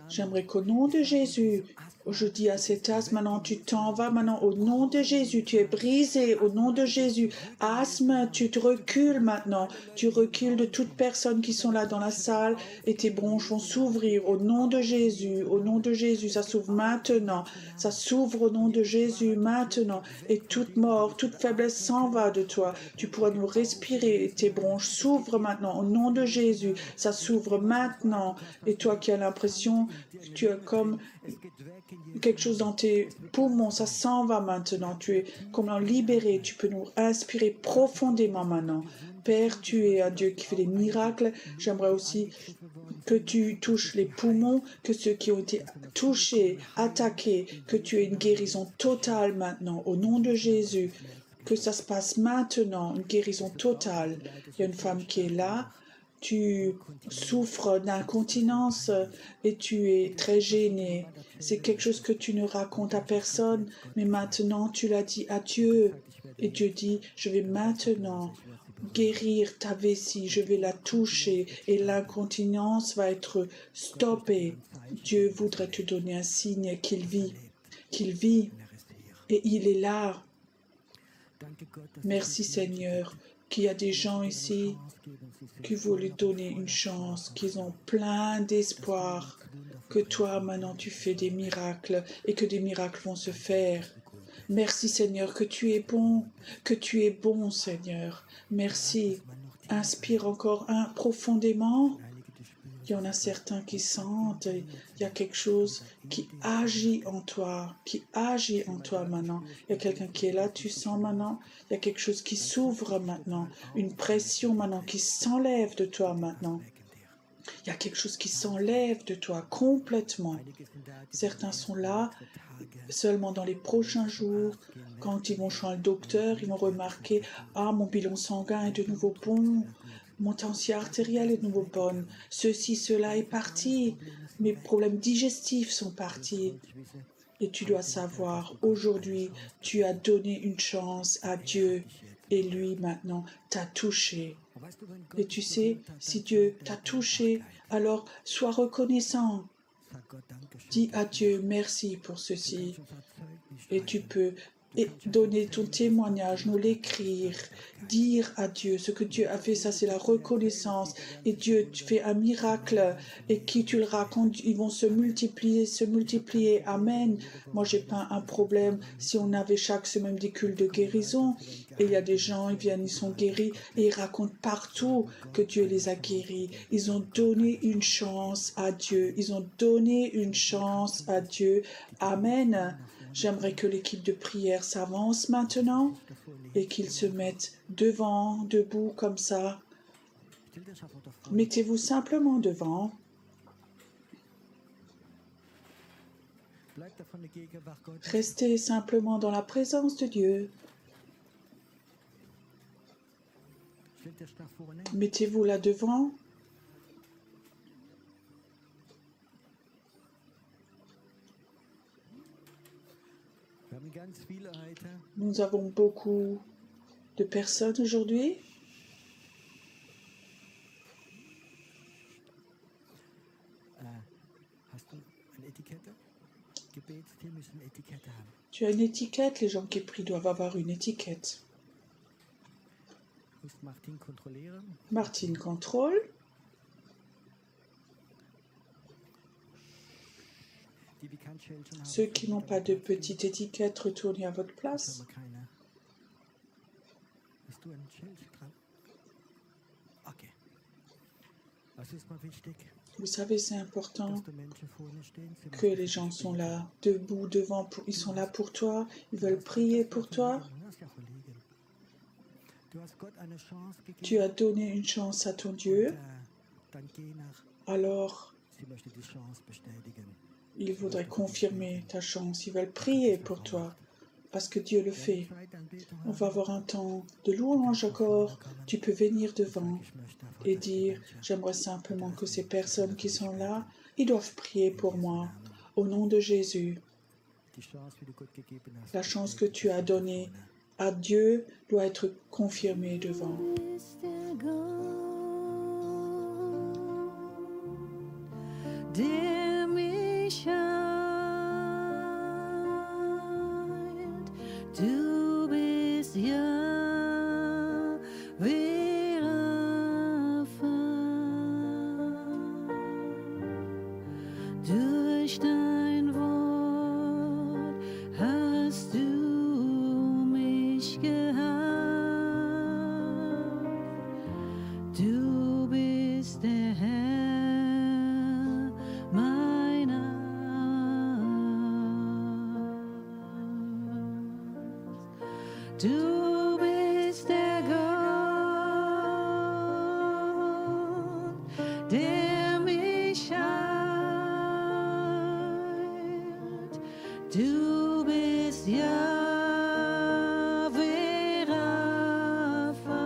J'aimerais qu'au nom de Jésus, je dis à cet asthme, maintenant tu t'en vas, maintenant au nom de Jésus, tu es brisé, au nom de Jésus. Asthme, tu te recules maintenant, tu recules de toutes personnes qui sont là dans la salle et tes bronches vont s'ouvrir au nom de Jésus, ça s'ouvre maintenant, ça s'ouvre au nom de Jésus maintenant et toute mort, toute faiblesse s'en va de toi. Tu pourras nous respirer et tes bronches s'ouvrent maintenant au nom de Jésus, ça s'ouvre maintenant et toi qui as l'impression que tu as comme quelque chose dans tes poumons, ça s'en va maintenant, tu es comme libéré, tu peux nous inspirer profondément maintenant. Père, tu es un Dieu qui fait des miracles. J'aimerais aussi que tu touches les poumons, que ceux qui ont été touchés, attaqués, que tu aies une guérison totale maintenant, au nom de Jésus, que ça se passe maintenant, une guérison totale. Il y a une femme qui est là, tu souffres d'incontinence et tu es très gêné. C'est quelque chose que tu ne racontes à personne, mais maintenant tu l'as dit à Dieu. Et Dieu dit, je vais maintenant guérir ta vessie, je vais la toucher et l'incontinence va être stoppée. Dieu voudrait te donner un signe qu'il vit et il est là. Merci Seigneur, qu'il y a des gens ici qui voulaient donner une chance, qu'ils ont plein d'espoir, que toi maintenant tu fais des miracles et que des miracles vont se faire. Merci Seigneur, que tu es bon Seigneur. Merci. Inspire encore profondément. Il y en a certains qui sentent, il y a quelque chose qui agit en toi maintenant. Il y a quelqu'un qui est là, tu sens maintenant, il y a quelque chose qui s'ouvre maintenant, une pression maintenant qui s'enlève de toi maintenant. Il y a quelque chose qui s'enlève de toi complètement. Certains sont là, seulement dans les prochains jours, quand ils vont chez le docteur, ils vont remarquer « Ah, mon bilan sanguin est de nouveau bon, mon tension artérielle est de nouveau bonne, ceci, cela est parti, mes problèmes digestifs sont partis. » Et tu dois savoir, aujourd'hui, tu as donné une chance à Dieu et lui maintenant t'a touché. Et tu sais, si Dieu t'a touché, alors sois reconnaissant. Dis à Dieu merci pour ceci. Et tu peux et donner ton témoignage, nous l'écrire, dire à Dieu ce que Dieu a fait, ça c'est la reconnaissance. Et Dieu, tu fais un miracle et qui tu le racontes, ils vont se multiplier. Amen. Moi, j'ai pas un problème si on avait chaque semaine des cultes de guérison. Et il y a des gens, ils viennent, ils sont guéris et ils racontent partout que Dieu les a guéris. Ils ont donné une chance à Dieu. Ils ont donné une chance à Dieu. Amen. J'aimerais que l'équipe de prière s'avance maintenant et qu'ils se mettent devant, debout comme ça. Mettez-vous simplement devant. Restez simplement dans la présence de Dieu. Mettez-vous là devant. Nous avons beaucoup de personnes aujourd'hui. Tu as une étiquette, les gens qui prient doivent avoir une étiquette. Martine contrôle. Ceux qui n'ont pas de petite étiquette, retournez à votre place. Vous savez, c'est important que les gens sont là, debout, devant, ils sont là pour toi, ils veulent prier pour toi. Tu as donné une chance à ton Dieu, alors il voudrait confirmer ta chance, ils veulent prier pour toi, parce que Dieu le fait. On va avoir un temps de louange encore, tu peux venir devant et dire, j'aimerais simplement que ces personnes qui sont là, ils doivent prier pour moi, au nom de Jésus. La chance que tu as donnée à Dieu doit être confirmée devant. Der mich heilt, du bist ja durch dein Wort hast du mich geheilt, du bist der Herr meiner. Du bist der Gott, der mich heilt. Du bist Jahwe Rapha.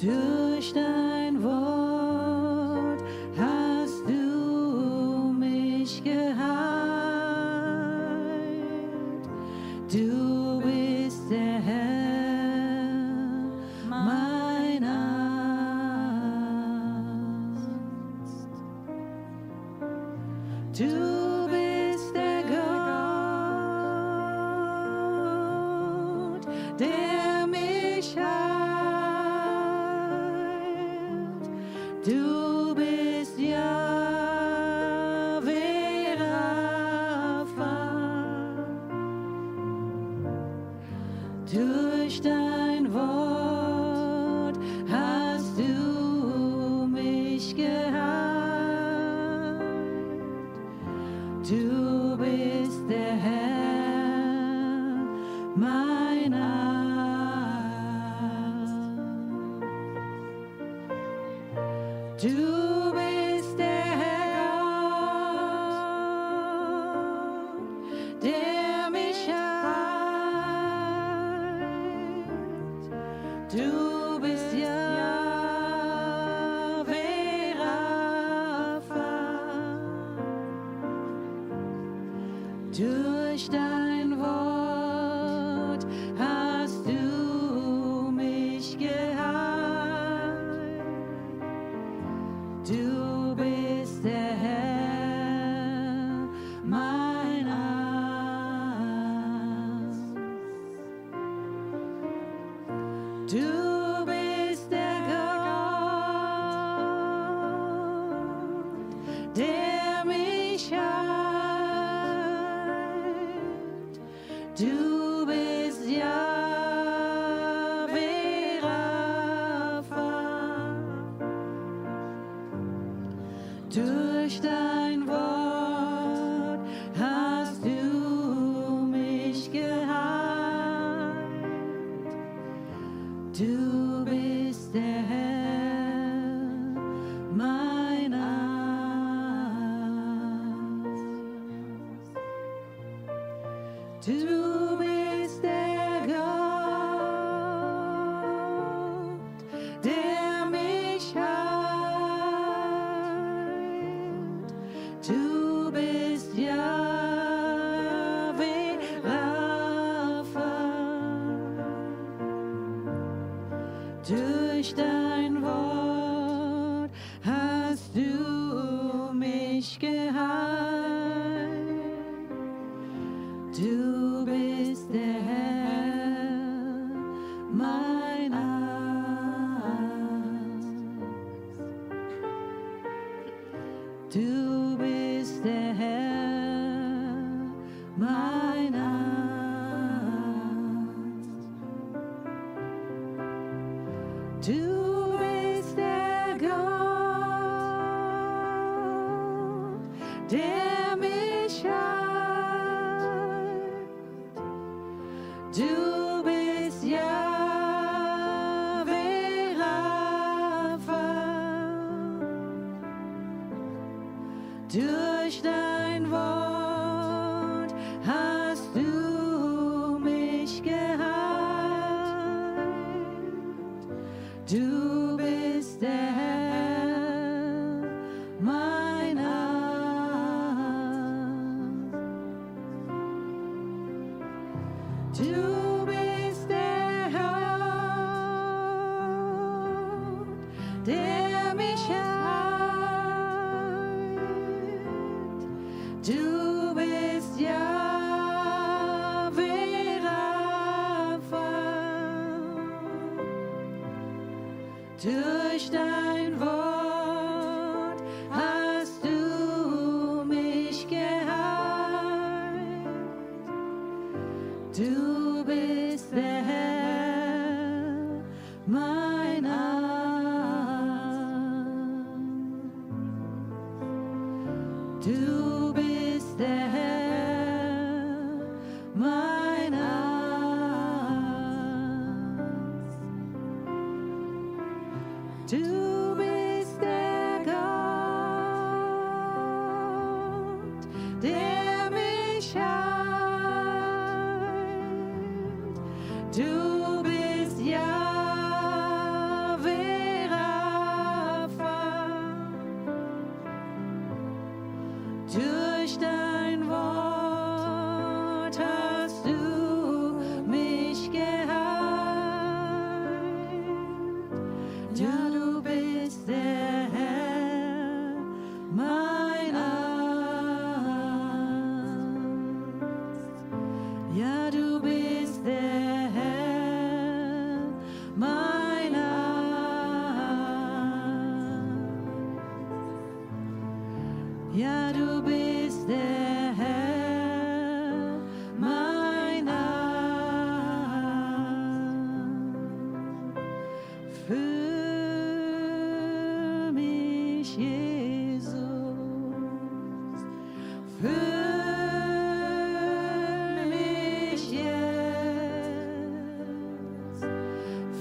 Durch dein Wort hast du mich geheilt. Du bist der Herr mein Arzt. Du bist der Gott, der mich heilt. Du bist Jahwe Rapha. Durch dein Wort hast du mich geheilt. Du bist der Herr mein Arzt. Du bist der Gott, der mich heilt. Du bist Jahwe Rapha. Durch dein Wort hast du mich geheilt. Du bist der Herr mein Arzt. der mich heilt. Du bist Jahwe Rapha. Durch dein Wort hast du mich geheilt. Du bist der Herr, mein Arzt. Du bist der Gott, der mich heilt. Du bist Jahwe Rapha. Durch dein Wort hast du mich geheilt. Du bist der Herr, mein Arzt. Du bist der Herr, mein Arzt. Du bist der Gott, der mich heilt. Du bist Jahwe Rapha. Durch dein Wort hast du mich geheilt. Du bist der Herr, mein Arzt. Du bist der Gott, der mich heilt. Du bist Jahwe Rapha. Durch dein Wort hast du mich geheilt. Du bist der Herr, mein Arzt. Du bist der Herr, mein Arzt. Du bist der Gott, der mich heilt. Du bist Jahwe Rapha. Durch dein Wort hast du mich geheilt. Ja, du bist der Herr, mein Arzt. Ja, du bist der Herr, mein Arzt. Ja, du bist der Herr, mein Arzt. Für mich, Jesus, für mich jetzt,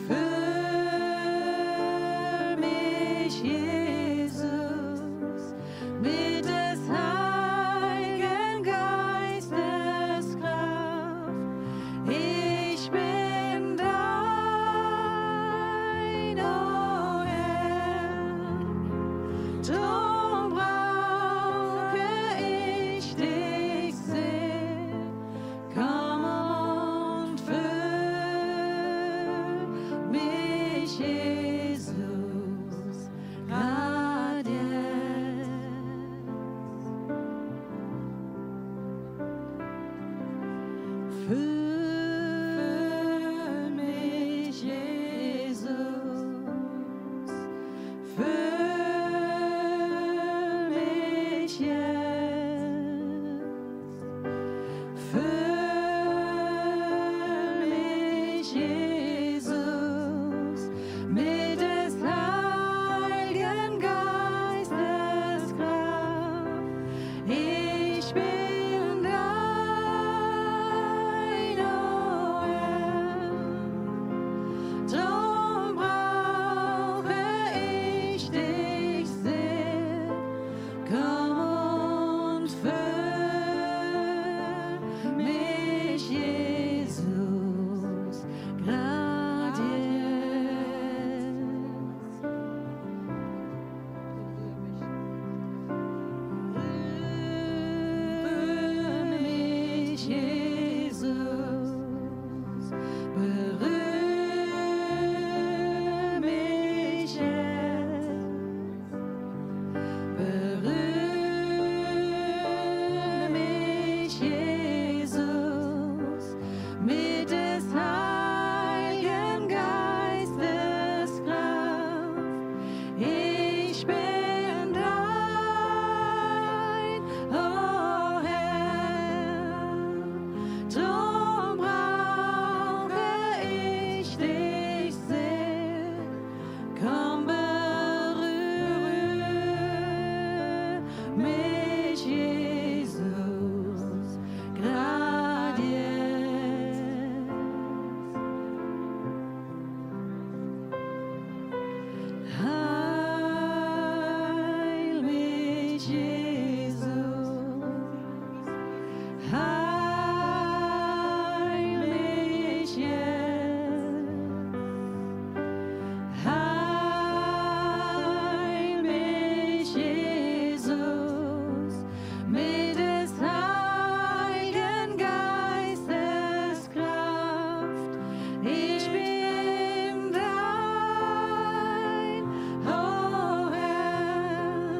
für mich, Jesus, mit des Heiligen Geistes Kraft. Ich bin dein, o Herr, drum brauche ich dich sehr. Komm und füll mich, Jesus, grad jetzt. Füll mich, Jesus, füll mich, Jesus, berühr mich jetzt, berühr mich, Jesus, mit des Heiligen Geistes Kraft. Ich bin dein, oh Herr, drum brauche ich dich sehr. Komm, berühre mich, Jesus, grad jetzt. Heil mich, Jesus, heil mich jetzt, heil mich, Jesus, mit des Heiligen Geistes Kraft. Ich bin dein, oh Herr,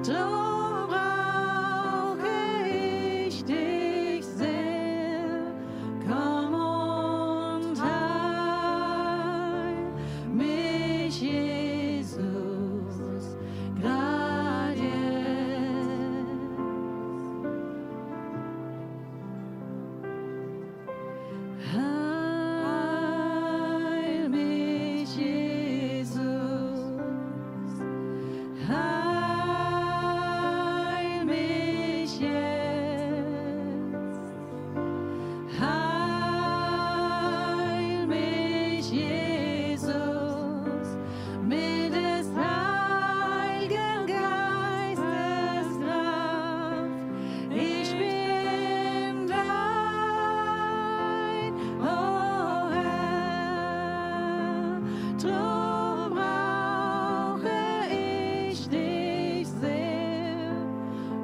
drum brauche ich dich sehr. Komm und heil mich, Jesus, grad jetzt. Heil mich, Jesus, heil mich jetzt, heil mich, Jesus, mit des Heiligen Geistes Kraft. Ich bin dein, oh Herr, drum brauche ich dich sehr.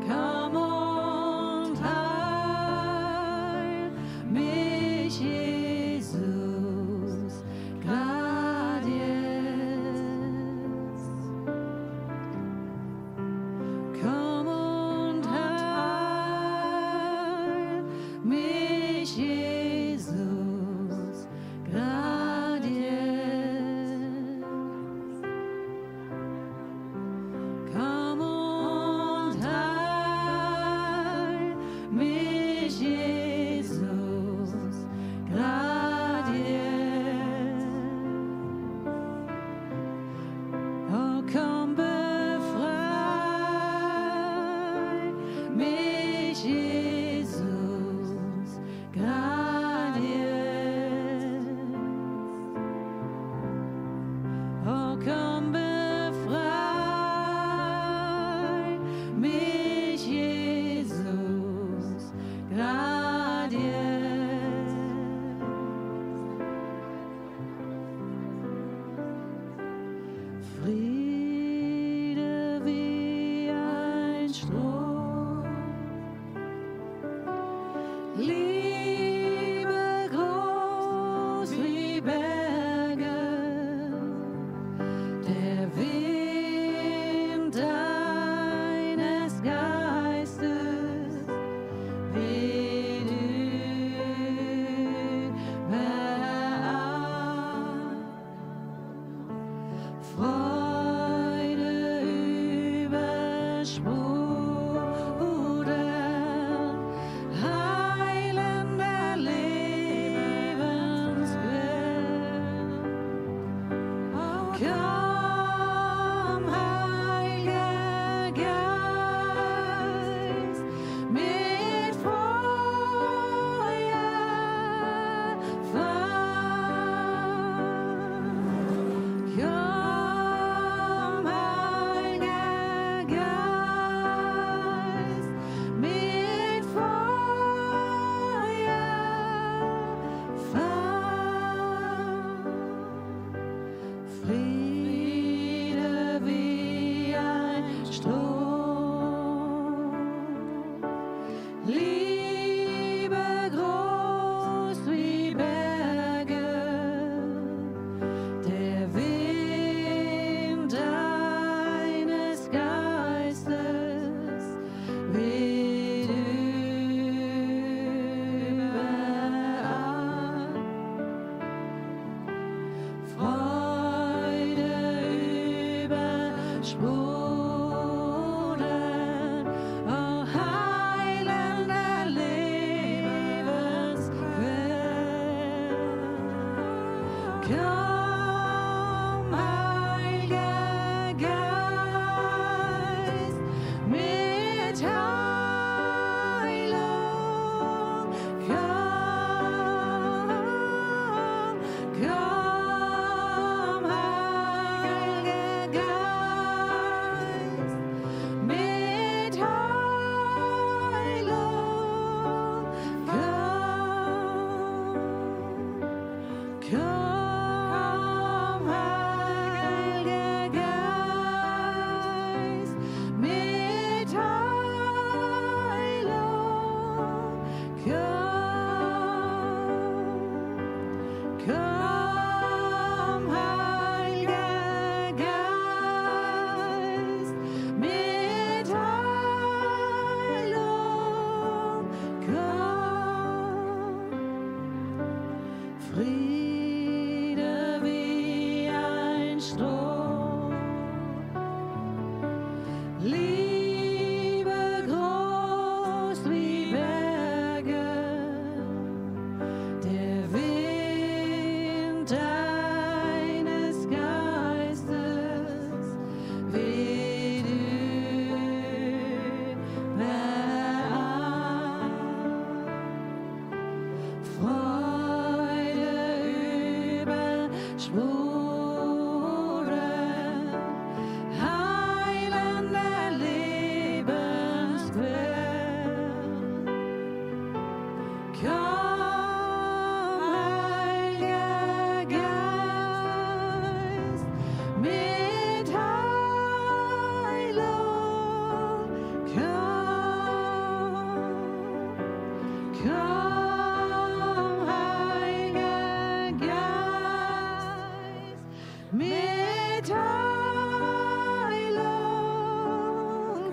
Komm und heil mich, Jesus, grad jetzt. Komm und heil mich, Jesus, grad jetzt. Komm und heil mich, Jesus, grad jetzt. Oh, komm, befrei mich, Jesus, grad jetzt. Oh, komm, befrei mich, Jesus, grad jetzt. Friede wie ein Strom, Liebe groß wie Berge, der Wind deines Geistes weht überall. Freude übersprudeln, heilender Lebensquell. Komm, Heiliger Geist, mit Feuer fahren. Komm, Heiliger Geist, mit Feuer fahren. Friede Komm, Heiliger Geist, mit Heilung,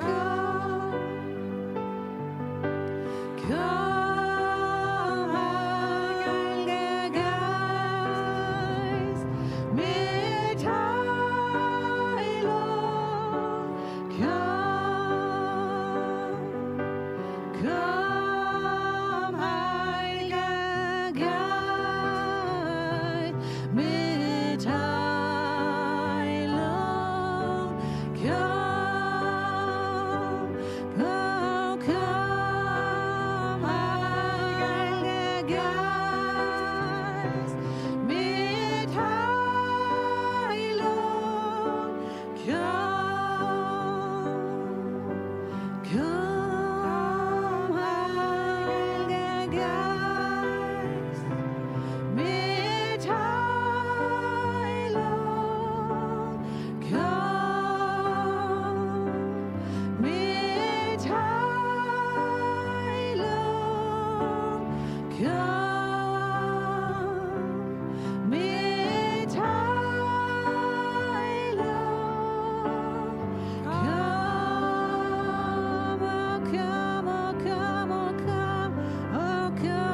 komm. Komm, Heiliger Geist, mit Heilung, komm. Komm, Heiliger Geist, mit Heilung, komm. Komm, komm, Heiliger Geist, mit Heilung, komm. Komm, Heiliger Geist, mit Heilung, komm. Mit Heilung, komm. Mit Heilung, komm. Oh, come, oh, come, oh, come, oh, come.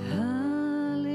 Hallelujah.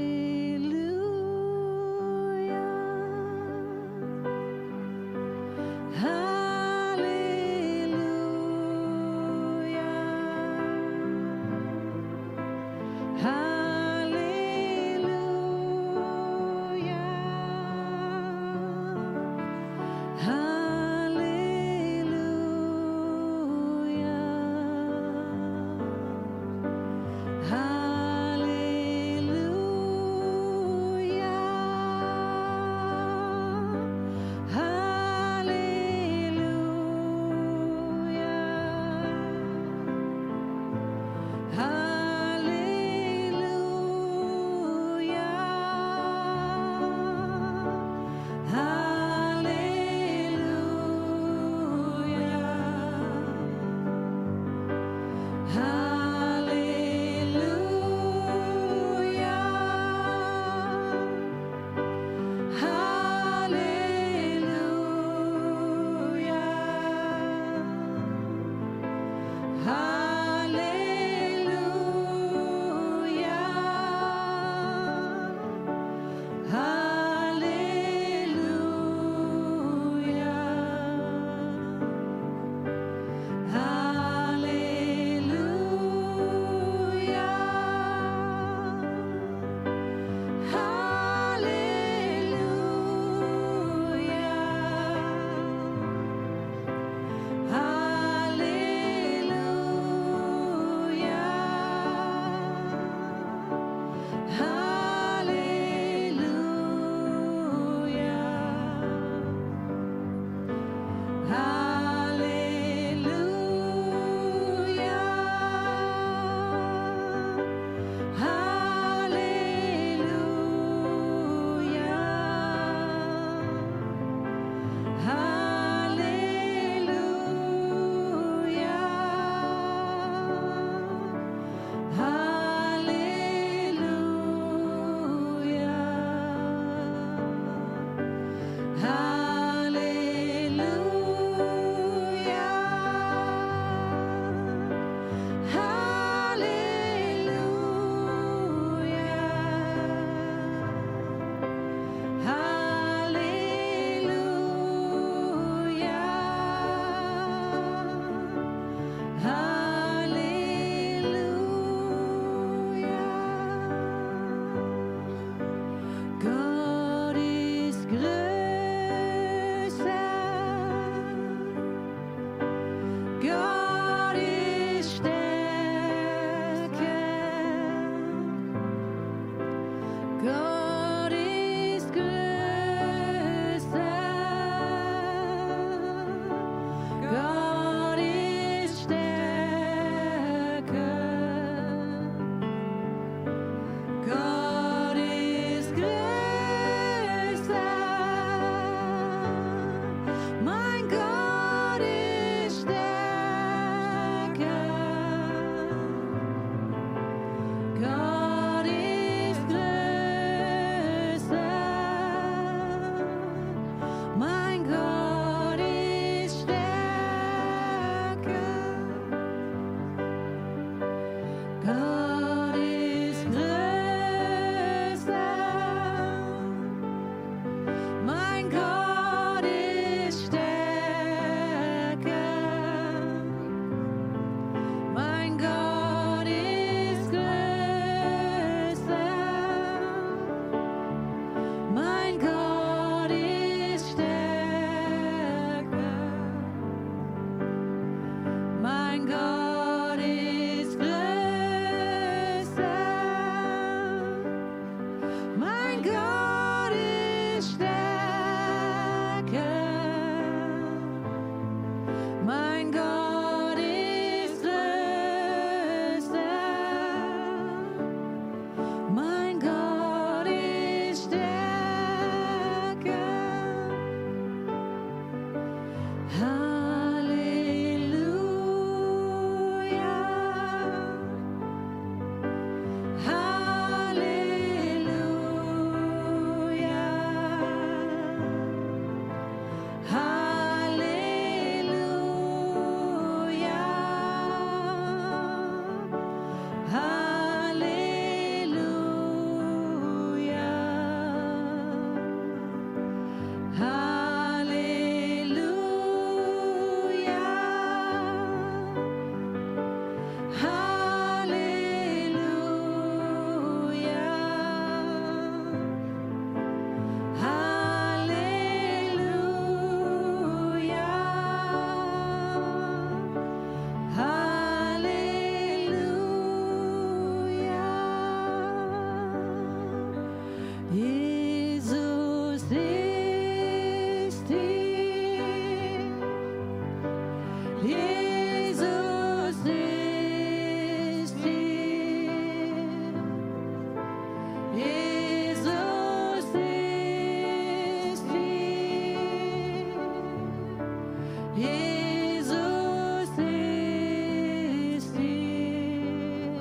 Jesus ist hier.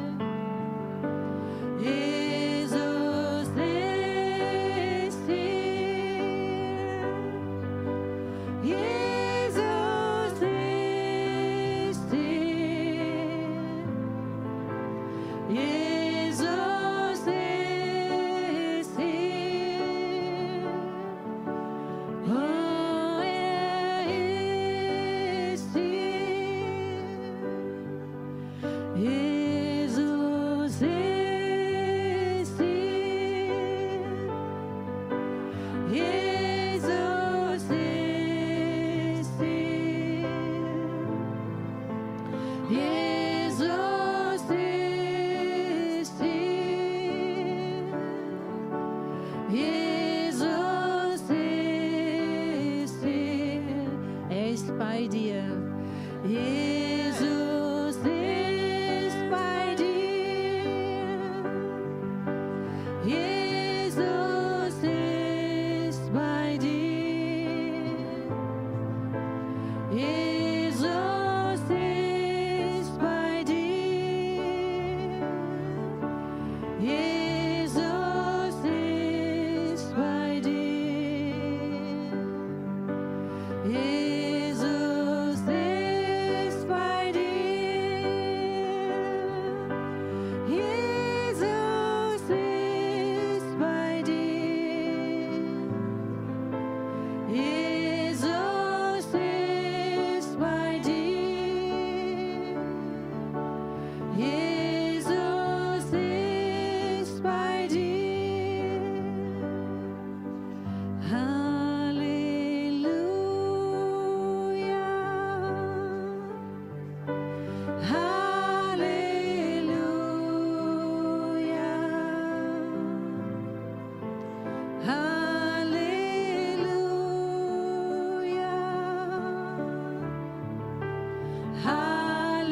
Jesus ist hier. Jesus ist hier. Jesus ist hier. Oh, er ist hier. Jesus ist hier. Jesus ist hier. Jesus ist hier. Jesus ist hier. Er ist bei dir. Jesus ist bei dir. Jesus ist bei dir. Jesus ist bei dir. Jesus ist bei dir. Jesus ist bei dir. Jesus ist bei dir. Jesus ist bei dir. Jesus ist bei dir. Halleluja. Halleluja. Halleluja. Halleluja.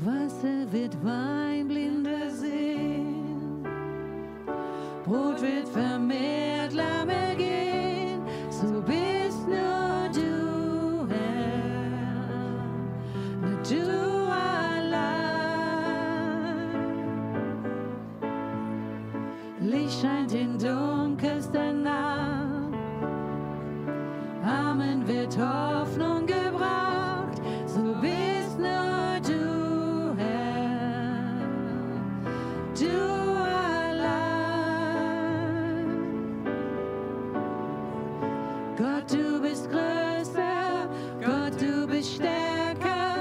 Wasser wird Wein, Blinde sehen. Brot wird vermehrt, Lahme gehen. So bist nur du, Herr, nur du allein. Licht scheint in dunkelster Nacht. Armen wird Hoffnung gebracht. So bist nur du, Herr, du allein. Gott, du bist größer, Gott, du bist stärker,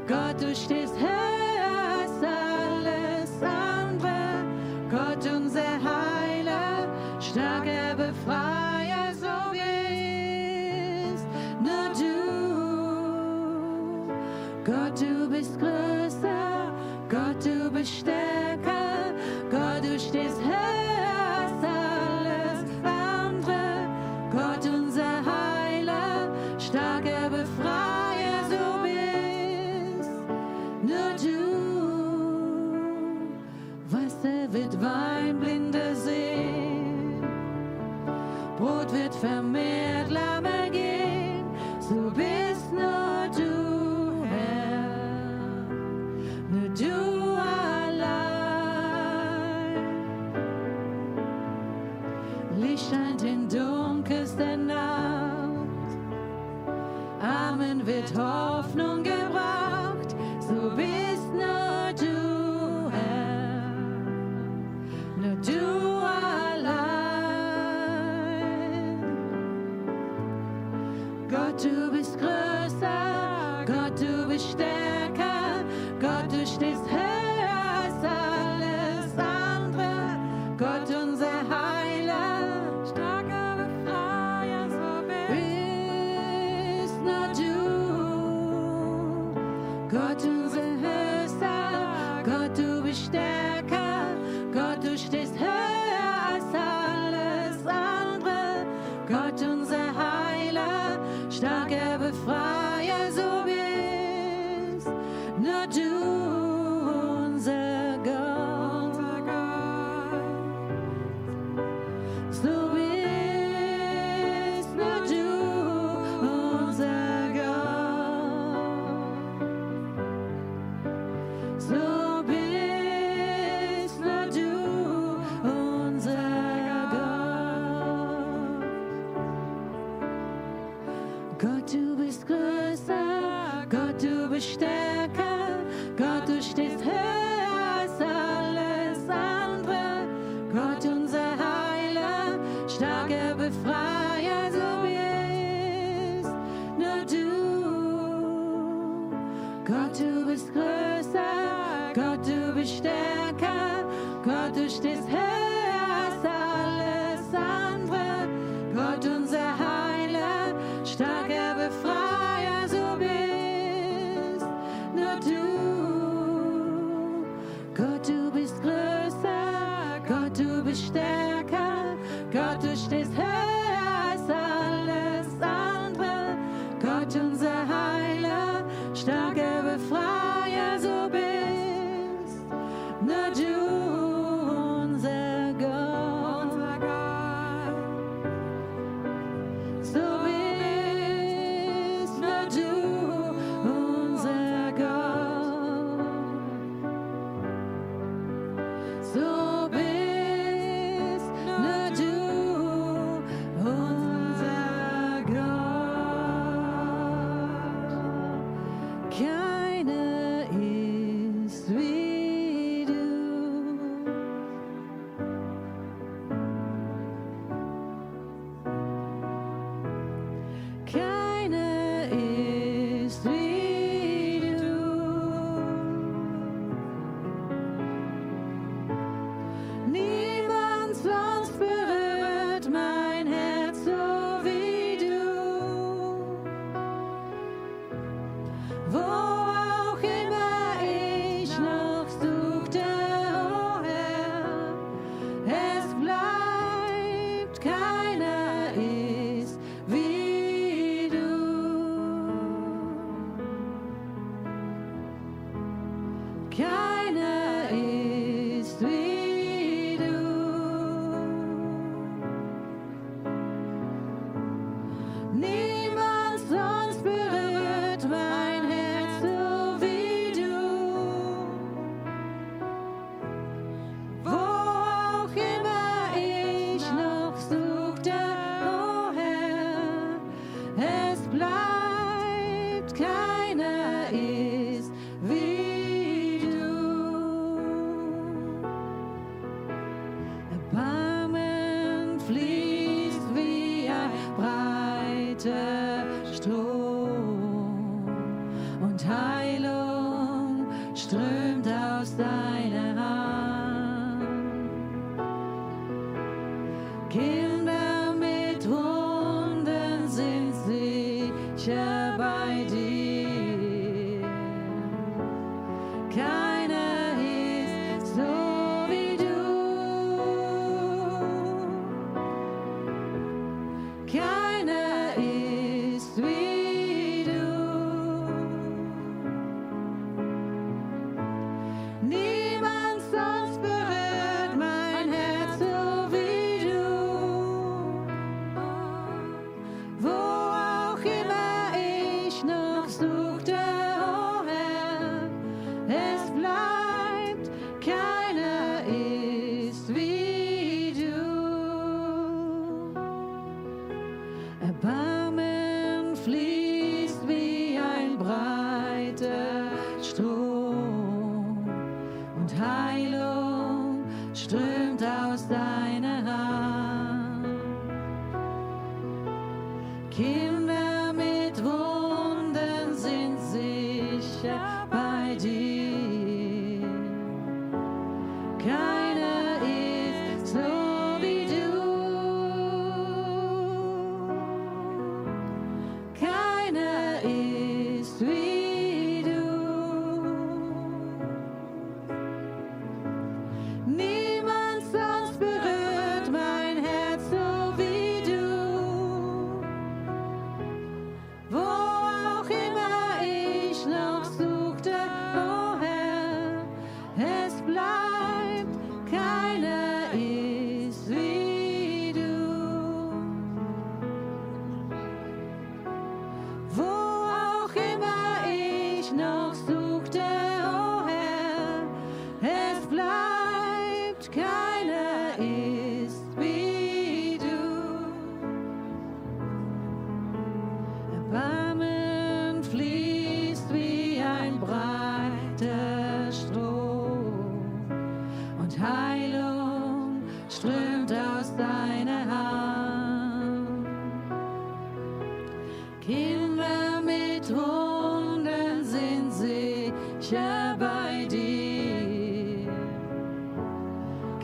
Gott, du stehst höher als alles andere. Gott, unser Heiler, starker Befreier, so bist nur du. Gott, du bist größer, Gott, du bist stärker, Gott, du stehst höher als alles andere. Gott, unser Heiler, starker Befreier, so bist nur du. Wasser wird Wein, Blinde sehen. Brot wird vermehrt, Lahme gehen. So bist nur du, Herr, nur du allein. Licht scheint in dunkelster Nacht. Armen wird Hoffnung gebracht. So bist nur du, Herr, nur du allein. Gott, du bist größer, Gott, du bist stärker, Gott, du stehst höher als alles andere. Gott, du bist stärker, Gott, du stehst höher als alles andere. Gott, unser Heiler, starker Befreier, so bist nur du unser Gott. So bist nur du unser Gott. So bist nur du unser Gott. Gott, du bist größer, Gott, du bist stärker, Gott, du stehst höher als alles andere. Gott, unser Heiler, starker Befreier, so bist nur du. Gott, du bist größer, Gott, du bist stärker, Gott, du stehst höher als alles andere. Gott, unser Heiler, starker Befreier, so bist nur du. Gott, du bist größer, Gott, du bist stärker, Gott, du stehst höher als alles andere. Gott, unser Heiler, starker Befreier, so bist nur du unser Gott. So bist nur du unser Gott. So bist nur du unser Gott. Keiner ist wie du. Keiner ist wie du. Niemand sonst berührt mein Herz so wie du. Wo auch immer ich noch suchte, oh Herr, es bleibt, keiner ist wie du. Keiner ist wie du. Niemand sonst berührt mein Herz so wie du. Wo auch immer ich noch suchte, oh Herr, es bleibt, keiner ist wie du. Erbarmen fließt wie ein breiter Strom und Heilung strömt aus deiner Hand. Kinder mit Wunden sind sicher bei dir. Keiner ist so wie du. Keiner ist wie du. Niemand sonst berührt mein Herz so wie du. Wo auch immer ich noch suchte, oh Herr, es bleibt, keiner ist wie du. Erbarmen fließt wie ein breiter Strom und Heilung strömt aus deiner Hand. Kinder mit Wunden sind sicher bei dir.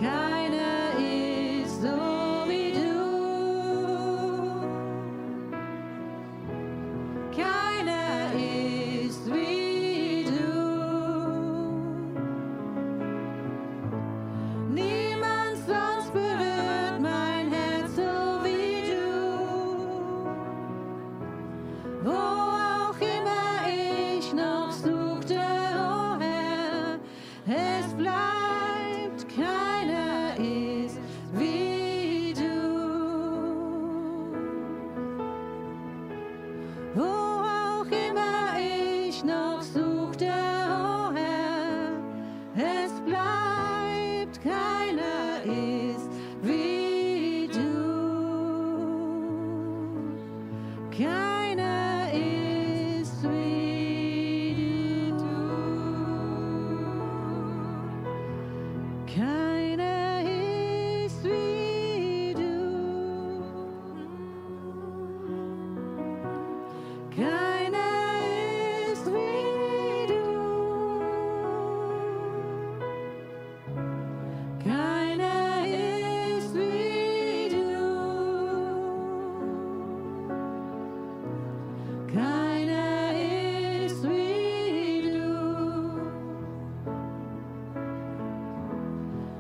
Keiner ist so wie du. Keiner ist wie du. Niemand sonst berührt mein Herz so wie du. Wo auch immer ich noch suchte, oh Herr, es bleibt, keiner ist wie du. Wo auch immer ich noch suchte, oh Herr, es bleibt, keiner ist wie du. Keiner ist wie du. Keiner ist wie du. Keiner ist wie du. Keiner ist wie du. Keiner ist wie du.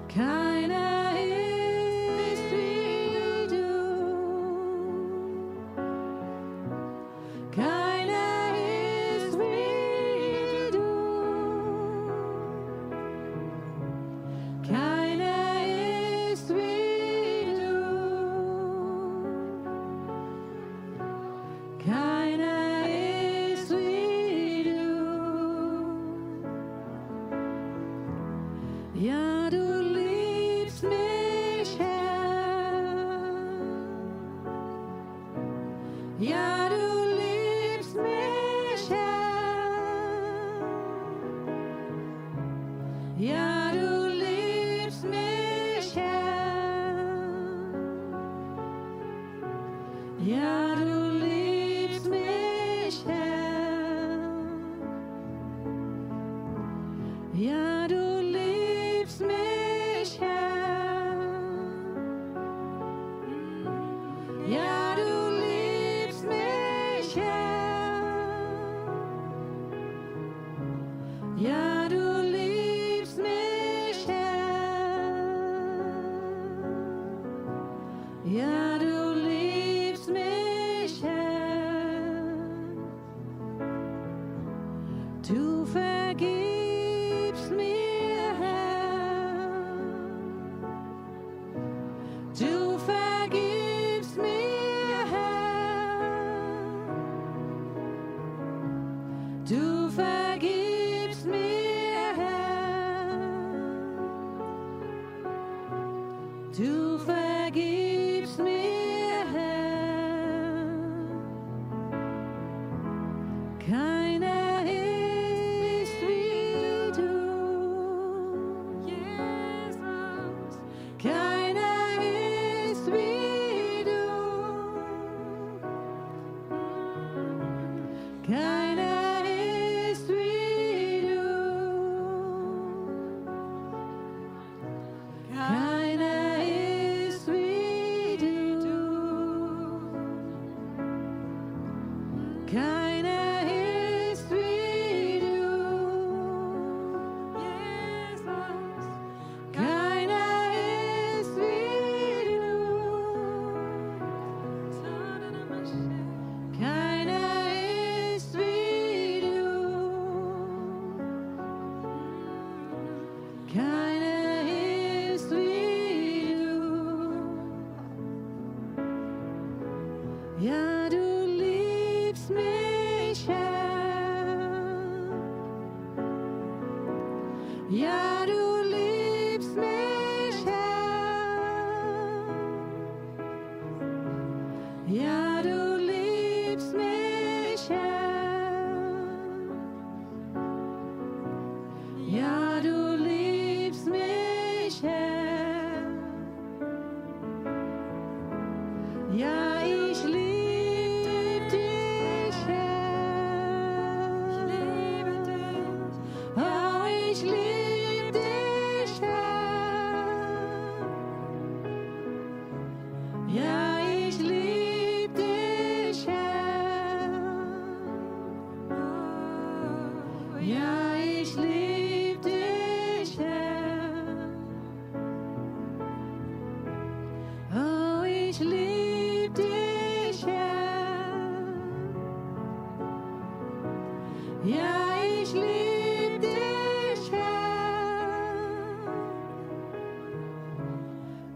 Keiner ist wie du. Keiner ist wie du. Keiner ist wie du. Keiner ist wie du. Ja, du liebst mich, Herr. Ja, du liebst mich, Herr. Ja, du liebst mich, Herr. Ja, du liebst mich, Herr. Ja, du liebst mich, Herr. Ja, du liebst mich, Herr. Ja, du liebst mich, Herr. Ja, du liebst mich, Herr. Du vergibst mir, Herr. Du vergibst mir, Herr. Du vergibst mir, Herr. Du vergibst mir, Herr. Keiner ist wie du, Jesus. Keiner ist wie du. Keiner ist wie du. Keiner ist wie du. Keiner ist wie du. Jesus. Keiner ist wie du. Keiner ist wie du. Keiner ist wie du. Ja, du liebst mich, Herr. Ja, du liebst mich, Herr. Ja, du liebst mich, Herr. Ja, du liebst mich, Herr. Ja, ich lieb dich, Herr. Oh, ich lieb dich.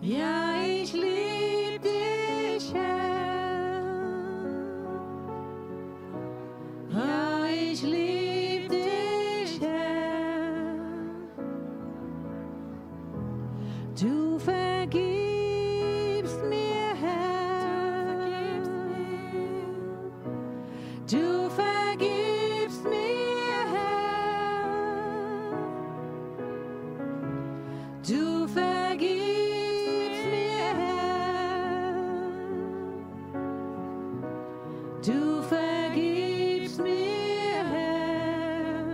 Ja, ich lieb dich, Herr. Ja, ich lieb dich, Herr. Du vergibst mir, Herr. Du vergibst mir, Herr. Du vergibst mir, Herr. Du vergibst mir, Herr.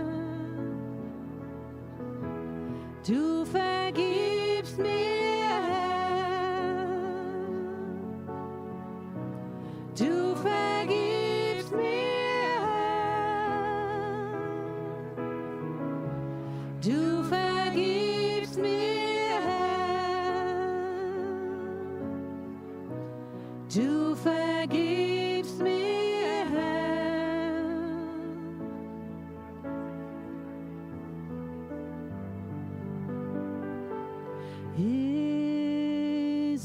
Du vergibst mir, Herr. Du vergibst mir, Herr. Du vergibst mir, Herr. Du vergibst mir, Herr.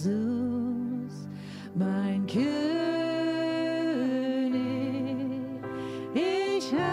Jesus, mein König, ich neige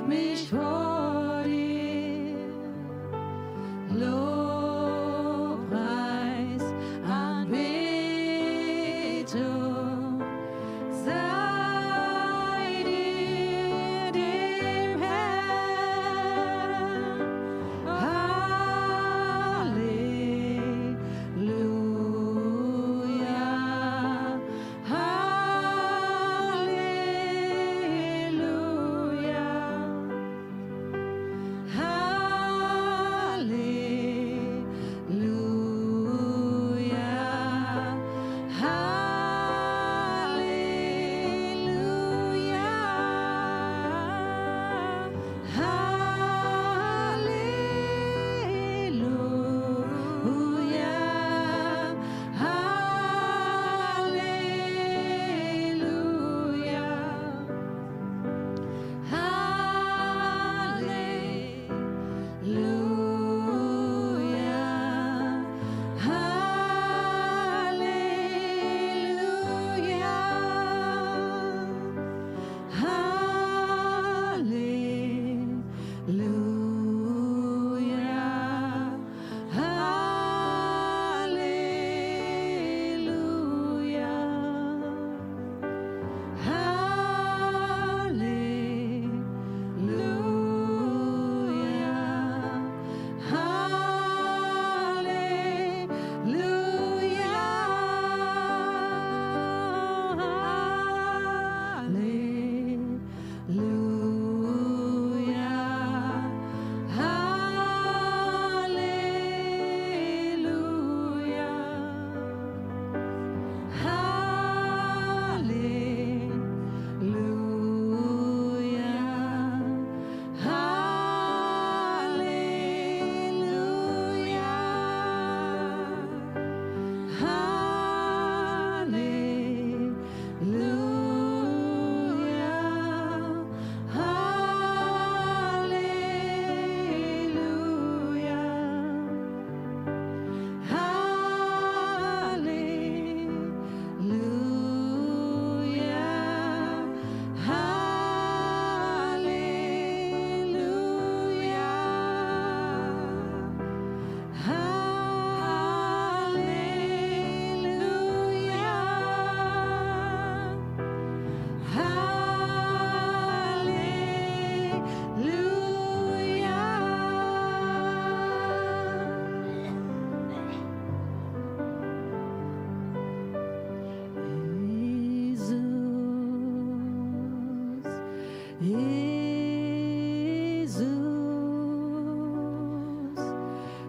mich vor dir. Lobpreis, Anbetung sei dir allein.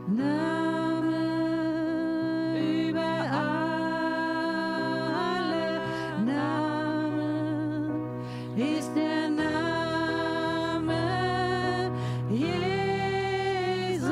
Name über alle Namen ist der Name Jesus.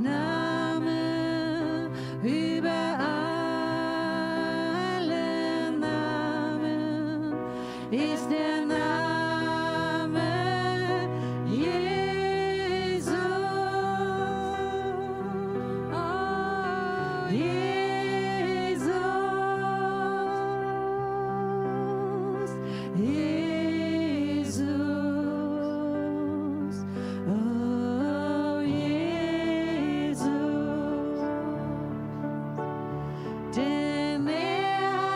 Name über alle Namen ist der Name Jesus. Oh, Jesus. Jesus. Oh, Jesus. Denn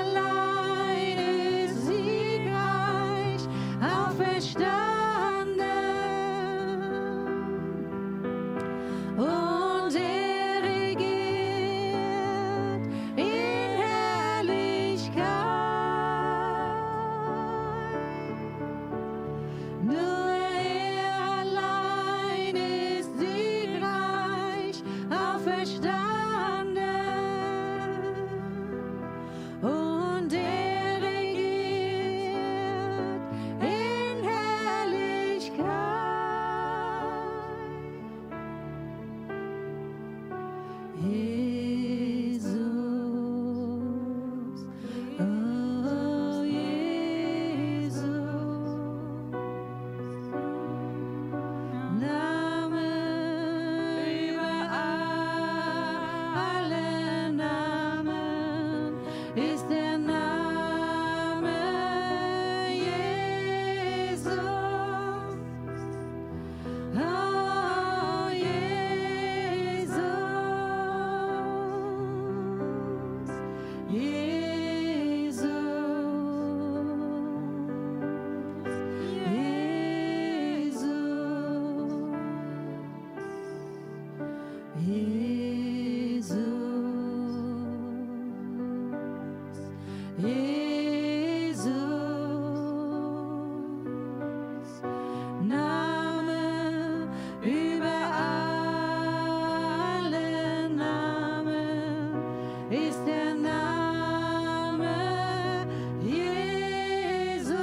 allein ist siegreich auferstanden und regiert in Herrlichkeit. Nur allein ist siegreich auferstanden und regiert in Herrlichkeit. Jesus, oh Jesus, Name über alle Namen ist der Name Jesus. Oh, Jesus. Jesus. Jesus. Name über alle Namen ist der Name Jesus.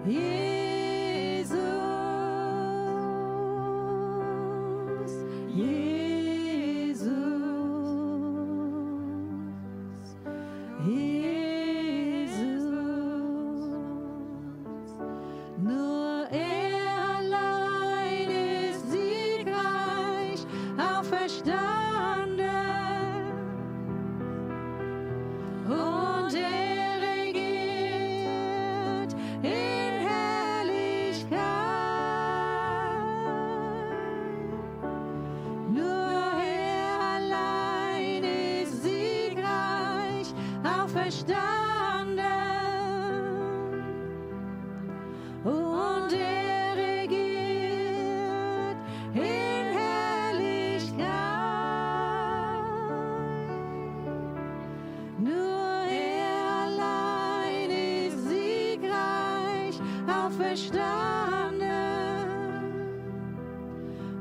Jesus. Jesus. Jesus. Nur allein ist siegreich auferstanden und regiert in Herrlichkeit. Nur allein ist siegreich auferstanden und regiert in Herrlichkeit. Nur allein ist siegreich auferstanden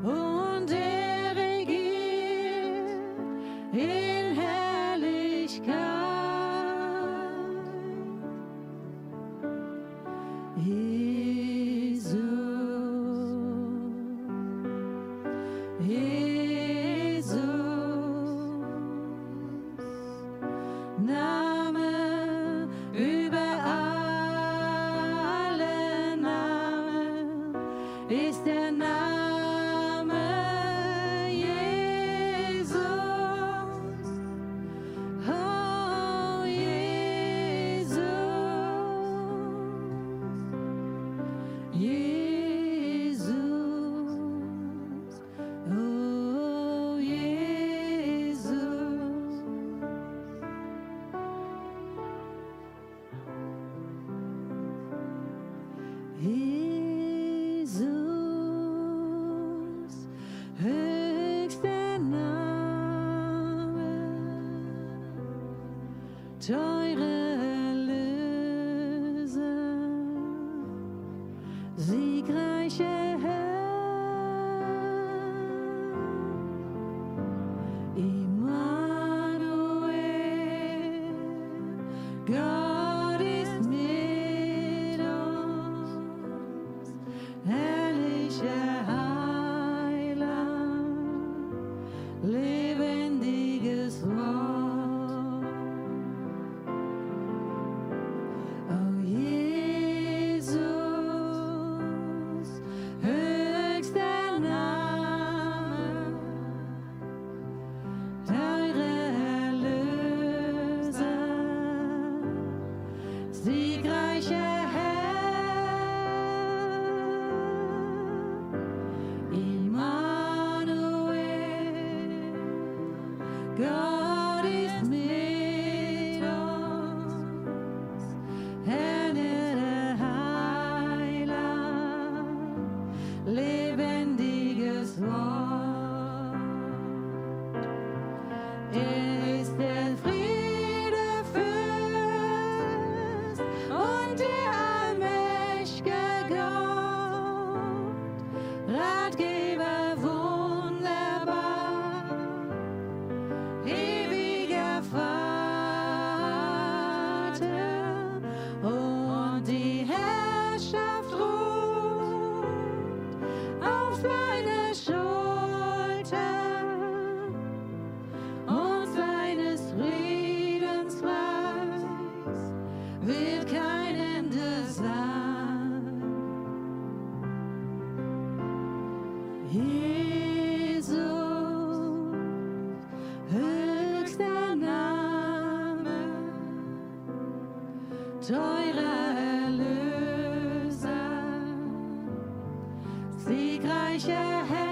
und regiert in Herrlichkeit. Jesus. Jesus. Name über alle Namen ist der Name Jesus. Oh, Jesus. Jesus, höchster Name, teure Erlöser, siegreicher Herr, Immanuel, Gott ist mit uns, herrlicher Heiland, lebendiges Wort. Oh Jesus, höchster Name, teure Erlöser, siegreicher Herr, Immanuel, Gott ist mit uns, Herr der Heiland, lebendiges Wort. Er ist der Friedefürst und der allmächtige Gott, Ratgeber wunderbar, ewiger Vater, und die Herrschaft ruht auf seiner Schulter, und seines Friedens Reich wird kein Ende sein. Jesus, höchster Name, teurer Erlöser, siegreicher Herr,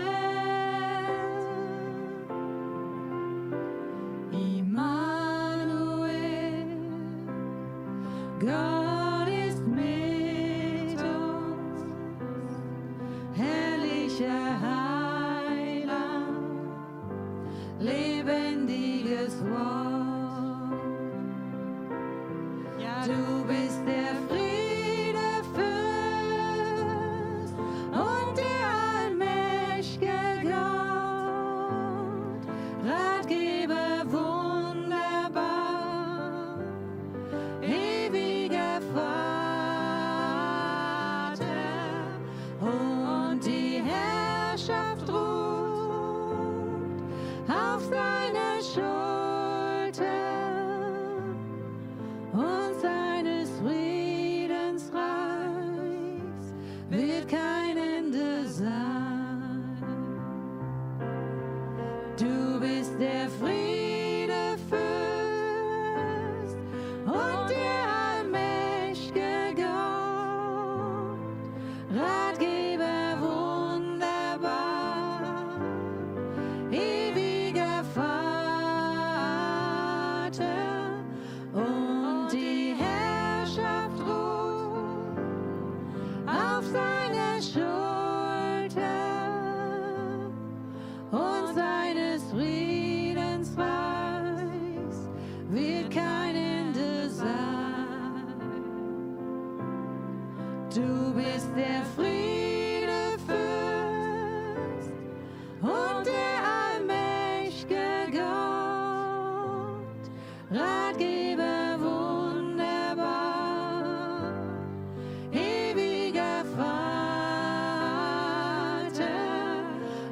Immanuel, Gott ist mit uns, herrlicher Heiland, lebendiges Wort. Ja, du bist der Friedefürst und der allmächtige Gott, Ratgeber wunderbar, ewiger Vater, und die Herrschaft ruht auf seiner Schulter, und seines Friedens Reichs wird kein Ende sein. Du bist der Friedefürst und der allmächtige Gott, Ratgeber wunderbar, ewiger Vater, und die Herrschaft ruht auf seiner Schulter, und seines Friedens Reichs wird kein Ende sein. Du bist der Friedefürst und der allmächtige Gott, Ratgeber wunderbar, ewiger Vater,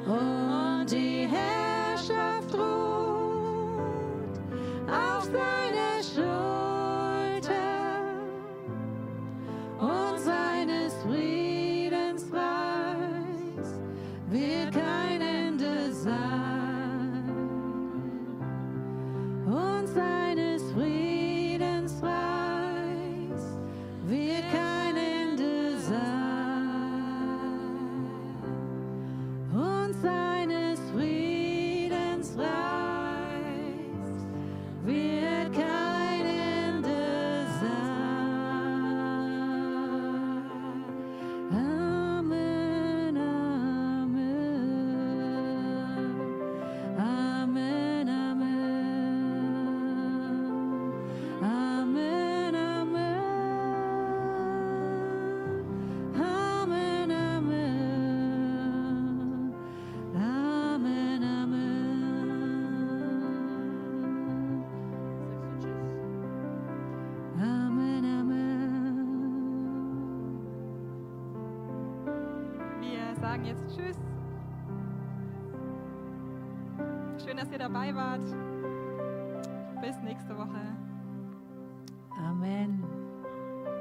und die Herrschaft ruht auf seiner Schulter, und seines Friedens sagen jetzt Tschüss. Schön, dass ihr dabei wart. Bis nächste Woche.